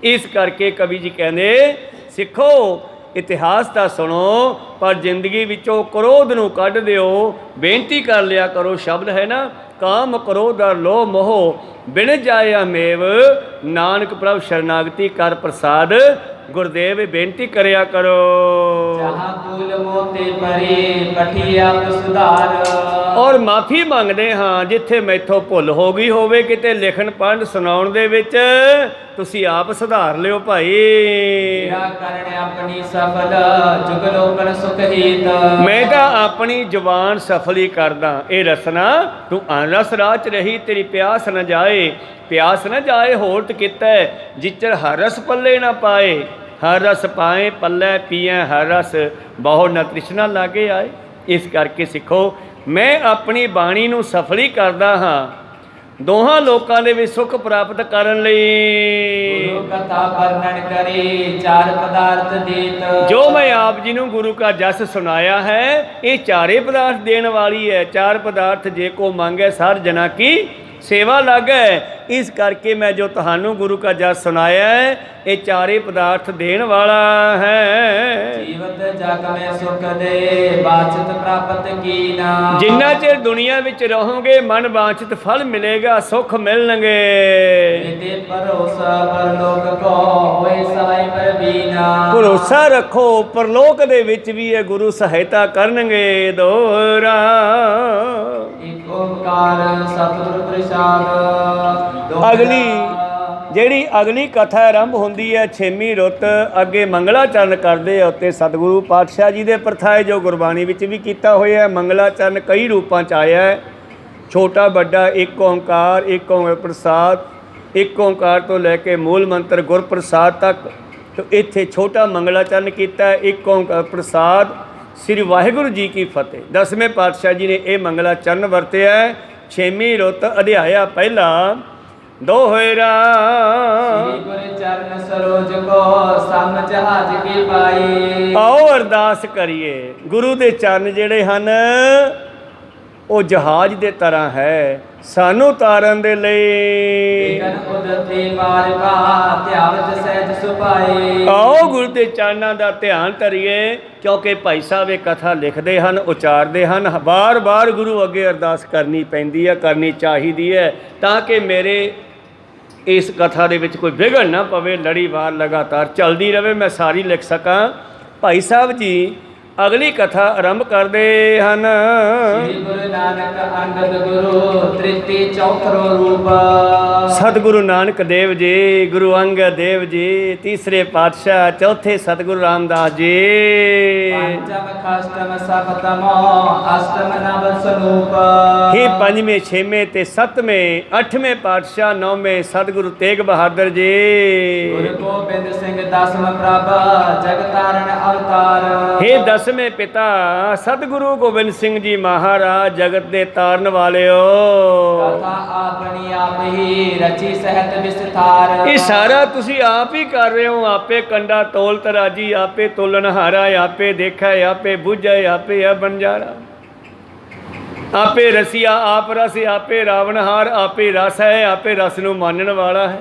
ਇਸ ਕਰਕੇ ਕਵੀ ਜੀ ਕਹਿੰਦੇ ਸਿੱਖੋ ਇਤਿਹਾਸ ਤਾਂ ਸੁਣੋ, ਪਰ ਜ਼ਿੰਦਗੀ ਵਿੱਚੋਂ ਕ੍ਰੋਧ ਨੂੰ ਕੱਢ ਦਿਓ। ਬੇਨਤੀ ਕਰ ਲਿਆ ਕਰੋ, ਸ਼ਬਦ ਹੈ ਨਾ, ਕਾਮ ਕ੍ਰੋਧ ਅਰ ਲੋਭ ਮੋਹ ਬਿਨ ਜਾਇਆ ਮੇਵ, ਨਾਨਕ ਪ੍ਰਭ ਸ਼ਰਨਾਗਤੀ ਕਰ ਪ੍ਰਸਾਦ। ਗੁਰਦੇਵ ਬੇਨਤੀ ਕਰਿਆ ਕਰੋ। ਜਹਾਂ ਕੂਲ ਮੋਤੇ ਪਰੇ ਪਠੀ ਆਪ ਸੁਧਾਰ, ਔਰ ਮਾਫੀ ਮੰਗਦੇ ਹਾਂ ਜਿੱਥੇ ਮੈਥੋਂ ਭੁੱਲ ਹੋ ਗਈ ਹੋਵੇ ਕਿਤੇ ਲਿਖਣ ਪੜ੍ਹਨ ਸੁਣਾਉਣ ਦੇ ਵਿੱਚ, ਤੁਸੀਂ ਆਪ ਸੁਧਾਰ ਲਿਓ ਭਾਈ। ਤੇਰਾ ਕਰਨ ਆਪਣੀ ਸਫਲ ਜੁਗਲੋਕਨ ਸੁਖ ਹੀਤ। ਮੈਂ ਤਾਂ ਆਪਣੀ ਜ਼ੁਬਾਨ ਸਫਲੀ ਕਰਦਾ, ਇਹ ਰਸਨਾ ਤੂੰ ਅਨਰਸ ਰਾਹ ਚ ਰਹੀ, ਤੇਰੀ ਪਿਆਸ ਨਾ ਜਾਏ, ਪਿਆਸ ਨਾ ਜਾਏ ਹੋਰਤ ਕੀਤਾ ਜਿਚਰ ਹਰ ਰਸ ਪੱਲੇ ਨਾ ਪਾਏ, ਹਰ ਰਸ ਪਾਏ ਪੱਲੇ ਪੀਏ ਹਰ ਰਸ, ਬਹੁ ਨ ਤ੍ਰਿਸ਼ਨਾ ਲਾਗੇ ਆਏ। ਇਸ ਕਰਕੇ ਸਿੱਖੋ ਮੈਂ ਆਪਣੀ ਬਾਣੀ ਨੂੰ ਸਫਲੀ ਕਰਦਾ ਹਾਂ ਦੋਹਾਂ ਲੋਕਾਂ ਦੇ ਵਿੱਚ ਸੁੱਖ ਪ੍ਰਾਪਤ ਕਰਨ ਲਈ। ਗੁਰੂ ਕਥਾ ਵਰਣਨ ਕਰੀ ਚਾਰ ਪਦਾਰਥ ਦੇਤ। ਜੋ ਮੈਂ ਆਪ ਜੀ ਨੂੰ ਗੁਰੂ ਕਾ ਜਸ ਸੁਣਾਇਆ ਹੈ ਇਹ ਚਾਰੇ ਪਦਾਰਥ ਦੇਣ ਵਾਲੀ ਹੈ। ਚਾਰ ਪਦਾਰਥ ਜੇ ਕੋ ਮੰਗੇ ਸਾਰ ਜਨਾ ਕੀ ਸੇਵਾ ਲਾਗੈ। ਇਸ ਕਰਕੇ ਮੈਂ ਜੋ ਤੁਹਾਨੂੰ ਗੁਰੂ ਕਾ ਜਸ ਸੁਣਾਇਆ ਹੈ ਇਹ ਚਾਰੇ ਪਦਾਰਥ ਦੇਣ ਵਾਲਾ ਹੈ। ਜੀਵਤ ਜਗ ਮੈਂ ਸੁਖ ਦੇ ਬਾਚਤ ਪ੍ਰਾਪਤ ਕੀਨਾ। ਜਿੰਨਾ ਚਿਰ ਦੁਨੀਆ ਵਿੱਚ ਰਹੋਗੇ ਮਨ ਵਾਂਛਿਤ ਫਲ ਮਿਲੇਗਾ, ਸੁੱਖ ਮਿਲਣਗੇ। ਇਹਦੇ ਭਰੋਸਾ ਪਰਲੋਕ ਕੋ ਹੋਏ ਸਹਾਇ ਪ੍ਰਵੀਨਾ। ਭਰੋਸਾ ਰੱਖੋ ਪਰਲੋਕ ਦੇ ਵਿੱਚ ਵੀ ਇਹ ਗੁਰੂ ਸਹਾਇਤਾ ਕਰਨਗੇ। ਦੋਹਰਾ ਇੱਕ ਓੰਕਾਰ ਸਤਿਗੁਰ ਪ੍ਰਸਾਦ। ਜਿਹੜੀ ਅਗਲੀ ਕਥਾ ਆਰੰਭ ਹੁੰਦੀ ਹੈ 6ਵੀਂ ਰੁੱਤ ਅੱਗੇ ਮੰਗਲਾਚਰਨ ਕਰਦੇ ਆ ਉੱਤੇ ਸਤਿਗੁਰੂ ਪਾਤਸ਼ਾਹ ਜੀ ਦੇ ਪ੍ਰਥਾਏ ਜੋ ਗੁਰਬਾਣੀ ਵਿੱਚ ਵੀ ਕੀਤਾ ਹੋਇਆ। ਮੰਗਲਾਚਰਨ ਕਈ ਰੂਪਾਂ 'ਚ ਆਇਆ ਹੈ, ਛੋਟਾ ਵੱਡਾ ਇੱਕ ਓੰਕਾਰ, ਇੱਕ ਓੰਕਾਰ ਪ੍ਰਸਾਦ, ਇੱਕ ਓੰਕਾਰ ਤੋਂ ਲੈ ਕੇ ਮੂਲ ਮੰਤਰ ਗੁਰਪ੍ਰਸਾਦ ਤੱਕ। ਤਾਂ ਇੱਥੇ ਛੋਟਾ ਮੰਗਲਾਚਰਨ ਕੀਤਾ, ਇੱਕ ਓੰਕਾਰ ਪ੍ਰਸਾਦ, ਸ੍ਰੀ ਵਾਹਿਗੁਰੂ ਜੀ ਕੀ ਫਤਿਹ। 10ਵੇਂ ਪਾਤਸ਼ਾਹ ਜੀ ਨੇ ਇਹ ਮੰਗਲਾਚਰਨ ਵਰਤਿਆ। 6ਵੀਂ ਰੁੱਤ ਅਧਿਆਇਆ ਪਹਿਲਾ। ਦੋਹਰਾ ਸ੍ਰੀ ਗੁਰ ਚਰਨ ਸਰੋਜ ਕੋ ਸਮ ਜਹਾਜ ਕੀ ਪਾਈ। ਆਓ ਅਰਦਾਸ ਕਰੀਏ। ਗੁਰੂ ਦੇ ਚਰਨ ਜਿਹੜੇ ਹਨ ਉਹ ਜਹਾਜ਼ ਦੇ ਤਰ੍ਹਾਂ ਹੈ ਸਾਨੂੰ ਤਾਰਨ ਦੇ ਲਈ। ਆਓ ਗੁਰੂ ਦੇ ਚਰਨਾਂ ਦਾ ਧਿਆਨ ਧਰੀਏ ਕਿਉਂਕਿ ਭਾਈ ਸਾਹਿਬ ਇਹ ਕਥਾ ਲਿਖਦੇ ਹਨ, ਉਚਾਰਦੇ ਹਨ, ਬਾਰ-ਬਾਰ ਗੁਰੂ ਅੱਗੇ ਅਰਦਾਸ ਕਰਨੀ ਪੈਂਦੀ ਹੈ, ਕਰਨੀ ਚਾਹੀਦੀ ਹੈ ਤਾਂ ਕਿ ਮੇਰੇ ਇਸ ਕਥਾ ਦੇ ਵਿੱਚ ਕੋਈ ਵਿਘਨ ਨਾ ਪਵੇ, ਲੜੀਵਾਰ ਲਗਾਤਾਰ ਚੱਲਦੀ ਰਹੇ, ਮੈਂ ਸਾਰੀ ਲਿਖ ਸਕਾਂ। ਭਾਈ ਸਾਹਿਬ ਜੀ ਅਗਲੀ ਕਥਾ ਆਰੰਭ ਕਰਦੇ ਹਨ। ਸ੍ਰੀ ਗੁਰੂ ਨਾਨਕ ਅੰਗਦ ਗੁਰੂ ਤ੍ਰਿਤੀ ਚੌਥਰੋ ਰੂਪ। ਸਤਿਗੁਰੂ ਨਾਨਕ ਦੇਵ ਜੀ, ਗੁਰੂ ਅੰਗਦ ਦੇਵ ਜੀ, ਤੀਸਰੇ ਪਾਤਸ਼ਾਹ, ਚੌਥੇ ਸਤਿਗੁਰੂ ਰਾਮਦਾਸ ਜੀ। ਪੰਚਮ ਖਸ਼ਟਮ ਸਪਤਮੋ ਅਸ਼ਟਮ ਨਵ ਸਰੂਪ। ਹੀ ਪੰਜਵੇਂ, ਛੇਵੇਂ ਤੇ ਸੱਤਵੇਂ, ਅੱਠਵੇਂ ਪਾਤਸ਼ਾਹ, ਨੌਵੇਂ ਸਤਿਗੁਰੂ ਤੇਗ ਬਹਾਦਰ ਜੀ। ਗੁਰੂ ਗੋਬਿੰਦ ਸਿੰਘ ਦਸਮ ਪ੍ਰਭ ਜਗਤਾਰਨ ਅਵਤਾਰ। ਹੇ ਦਸਵੇਂ ਪਿਤਾ ਸਤਿਗੁਰੂ ਗੋਬਿੰਦ ਸਿੰਘ ਜੀ ਮਹਾਰਾਜ ਜਗਤ ਦੇ ਤਾਰਨ ਵਾਲਿਓ। ਕਥਾ ਆਪਣੀ ਆਪ ਹੀ ਰਚੀ ਸਹਿਤ ਵਿਸਥਾਰ। ਇਹ ਸਾਰਾ ਤੁਸੀਂ ਆਪ ਹੀ ਕਰ ਰਹੇ ਹੋ। ਆਪੇ ਕੰਡਾ ਤੋਲ ਤਰਾਜੀ, ਆਪੇ ਤੋਲਨਹਾਰਾ, ਆਪੇ ਦੇਖਾ, ਆਪੇ ਬੁੱਝੈ, ਆਪੇ ਹੈ ਬੰਜਾਰਾ, ਆਪੇ ਰਸੀਆ, ਆਪ ਰਸ, ਆਪੇ ਰਾਵਣਹਾਰ, ਆਪੇ ਰਸ ਹੈ, ਆਪੇ ਰਸ ਨੂੰ ਮਾਨਣ ਵਾਲਾ ਹੈ।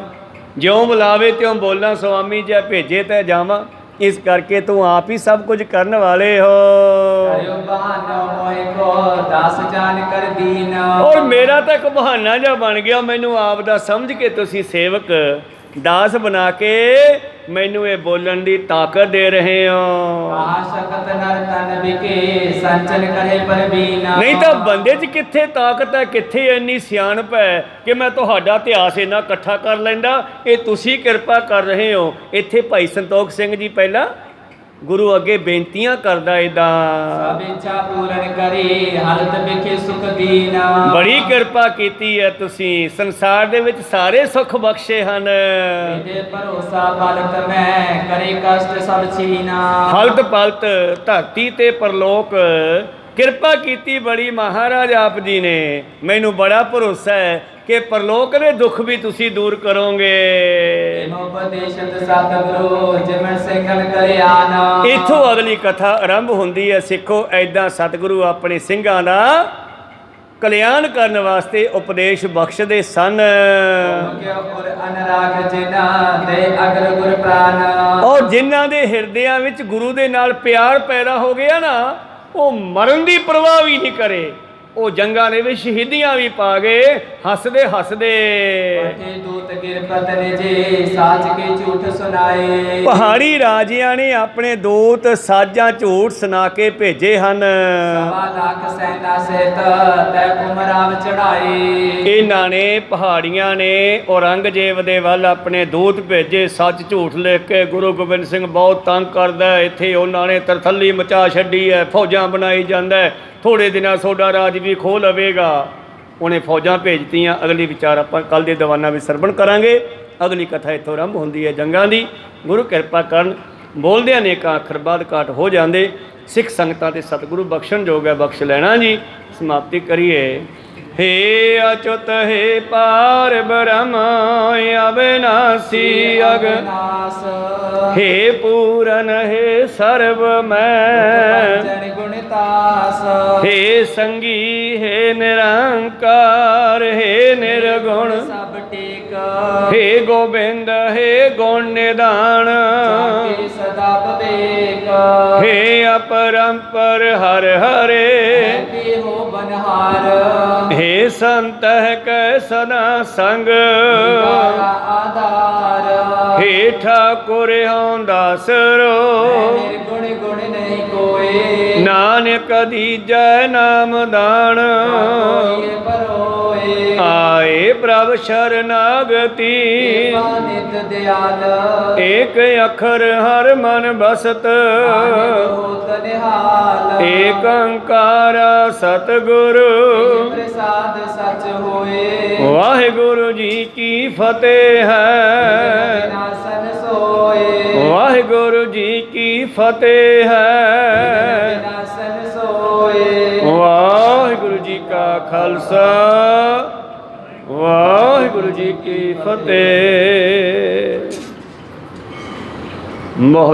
ਜਿਉਂ ਬੁਲਾਵੇ ਤਿਉਂ ਬੋਲਾਂ ਸੁਆਮੀ, ਜੇ ਭੇਜੇ ਤੈ ਜਾਵਾਂ। ਇਸ ਕਰਕੇ ਤੂੰ ਆਪ ਹੀ ਸਭ ਕੁਝ ਕਰਨ ਵਾਲੇ ਹੋ। ਔਰ ਮੇਰਾ ਤਾਂ ਇੱਕ ਬਹਾਨਾ ਜਿਹਾ ਬਣ ਗਿਆ, ਮੈਨੂੰ ਆਪ ਦਾ ਸਮਝ ਕੇ ਤੁਸੀਂ ਸੇਵਕ ਦਾਸ ਬਣਾ ਕੇ ਮੈਨੂੰ ਇਹ ਬੋਲਣ ਦੀ ਤਾਕਤ ਦੇ ਰਹੇ ਹੋ। ਨਹੀਂ ਤਾਂ ਬੰਦੇ 'ਚ ਕਿੱਥੇ ਤਾਕਤ ਹੈ, ਕਿੱਥੇ ਇੰਨੀ ਸਿਆਣਪ ਹੈ ਕਿ ਮੈਂ ਤੁਹਾਡਾ ਇਤਿਹਾਸ ਇੰਨਾ ਇਕੱਠਾ ਕਰ ਲੈਂਦਾ। ਇਹ ਤੁਸੀਂ ਕਿਰਪਾ ਕਰ ਰਹੇ ਹੋ। ਇੱਥੇ ਭਾਈ ਸੰਤੋਖ ਸਿੰਘ ਜੀ ਪਹਿਲਾਂ ਗੁਰੂ ਅੱਗੇ ਬੇਨਤੀਆਂ ਕਰਦਾ ਇਦਾਂ। ਸਭ ਇੱਛਾ ਪੂਰਨ ਕਰੀ ਹਾਲਤ ਵਿਖੇ ਸੁਖ ਦੀਨਾ। ਬੜੀ ਕਿਰਪਾ ਕੀਤੀ ਹੈ ਤੁਸੀਂ, ਸੰਸਾਰ ਦੇ ਵਿੱਚ ਸਾਰੇ ਸੁੱਖ ਬਖਸ਼ੇ ਹਨ। ਇਹਦੇ ਭਰੋਸਾ ਪਲਤ ਮੈਂ ਕਰੇ ਕਸ਼ਟ ਸਭ ਛੀਨਾ। ਹਲਤ ਪਲਤ ਧਰਤੀ ਤੇ ਪਰਲੋਕ ਕਿਰਪਾ ਕੀਤੀ ਬੜੀ ਮਹਾਰਾਜ ਆਪ ਜੀ ਨੇ। ਮੈਨੂੰ ਬੜਾ ਭਰੋਸਾ ਹੈ ਕਿ ਪਰਲੋਕ ਦੇ ਦੁੱਖ ਵੀ ਤੁਸੀਂ ਦੂਰ ਕਰੋਗੇ। ਇੱਥੋਂ ਅਗਲੀ ਕਥਾ ਆਰੰਭ ਹੁੰਦੀ ਹੈ। ਸਿੱਖੋ ਐਦਾਂ ਸਤਿਗੁਰੂ ਆਪਣੇ ਸਿੰਘਾਂ ਦਾ ਕਲਿਆਣ ਕਰਨ ਵਾਸਤੇ ਉਪਦੇਸ਼ ਬਖਸ਼ਦੇ ਸਨ। ਔਰ ਜਿਨ੍ਹਾਂ ਦੇ ਹਿਰਦਿਆਂ ਵਿੱਚ ਗੁਰੂ ਦੇ ਨਾਲ ਪਿਆਰ ਪੈਦਾ ਹੋ ਗਿਆ ਨਾ, ਉਹ ਮਰਨ ਦੀ ਪਰਵਾਹ ਵੀ ਨਹੀਂ ਕਰੇ। ਉਹ ਜੰਗਾਂ ਦੇ ਵਿੱਚ ਸ਼ਹੀਦੀਆਂ ਵੀ ਪਾ ਗਏ ਹੱਸਦੇ ਹੱਸਦੇ। पठे दूत गिरपत निजे साच के झूठ सुनाए। ਪਹਾੜੀ ਰਾਜਿਆਂ ਨੇ ਆਪਣੇ ਦੂਤ ਸਾਜ਼ਾਂ ਝੂਠ ਸੁਣਾ ਕੇ ਭੇਜੇ ਹਨ। सवा लाख सेना सहित तै कुमराव चढ़ाए। ਇਹਨਾਂ ਨੇ ਪਹਾੜੀਆਂ ਨੇ ਔਰੰਗਜ਼ੇਬ ਦੇ ਵੱਲ ਆਪਣੇ ਦੂਤ ਭੇਜੇ ਸੱਚ ਝੂਠ ਲਿਖ ਕੇ। ਗੁਰੂ ਗੋਬਿੰਦ ਸਿੰਘ ਬਹੁਤ ਤੰਗ ਕਰਦਾ ਹੈ, ਇੱਥੇ ਉਹਨਾਂ ਨੇ ਤਰਥੱਲੀ ਮਚਾ ਛੱਡੀ ਹੈ, ਫੌਜਾਂ ਬਣਾਈ ਜਾਂਦਾ ਹੈ, ਥੋੜੇ ਦਿਨਾਂ ਤੁਹਾਡਾ ਰਾਜ ਵੀ ਖੋਹ ਲਵੇਗਾ। ਉਹਨੇ ਫੌਜਾਂ ਭੇਜਤੀਆਂ। ਅਗਲੀ ਵਿਚਾਰ ਆਪਾਂ ਕੱਲ ਦੇ ਦੀਵਾਨਾਂ ਵਿੱਚ ਸਰਵਣ ਕਰਾਂਗੇ। ਅਗਲੀ ਕਥਾ ਇੱਥੋਂ ਆਰੰਭ ਹੁੰਦੀ ਹੈ ਜੰਗਾਂ ਦੀ। ਗੁਰੂ ਕਿਰਪਾ ਕਰਨ ਬੋਲਦਿਆਂ ਅਨੇਕਾਂ ਅੱਖਰ ਬਾਅਦ ਘਾਟ ਹੋ ਜਾਂਦੇ। ਸਿੱਖ ਸੰਗਤਾਂ ਤੇ ਸਤਿਗੁਰੂ ਬਖਸ਼ਣ ਜੋਗ ਹੈ, ਬਖਸ਼ ਲੈਣਾ ਜੀ। ਸਮਾਪਤੀ ਕਰੀਏ। हे अच्युत हे पार ब्रह्म अविनाशी अविनाश। हे पूरन हे सर्वमय जन गुणतास। हे संगी हे निरंकार हे निर्गुण सब टेक। हे गोविंद हे गुण निदान जाके सदा विवेक। हे अपरंपर हर हरे के हो बनहार। हे संत कै सदा संग द्वारा आधार। हे ठाकुर हों दासरो निर्गुण गुण नहीं कोई। नानक दीजै नाम दान कोई परोए। आए प्रभ शरणागति नित दयाल। एक अखर हर मन बसत होत निहाल। एक अंकार सतगुरु प्रसाद सच होए। वाहिगुरु जी की फतेह है। विनाशन सोए। वाहिगुरु जी की फतेह है। विनाशन सोए। वाहिगुरु जी का खालसा वाहिगुरु जी की फतेह। बहुत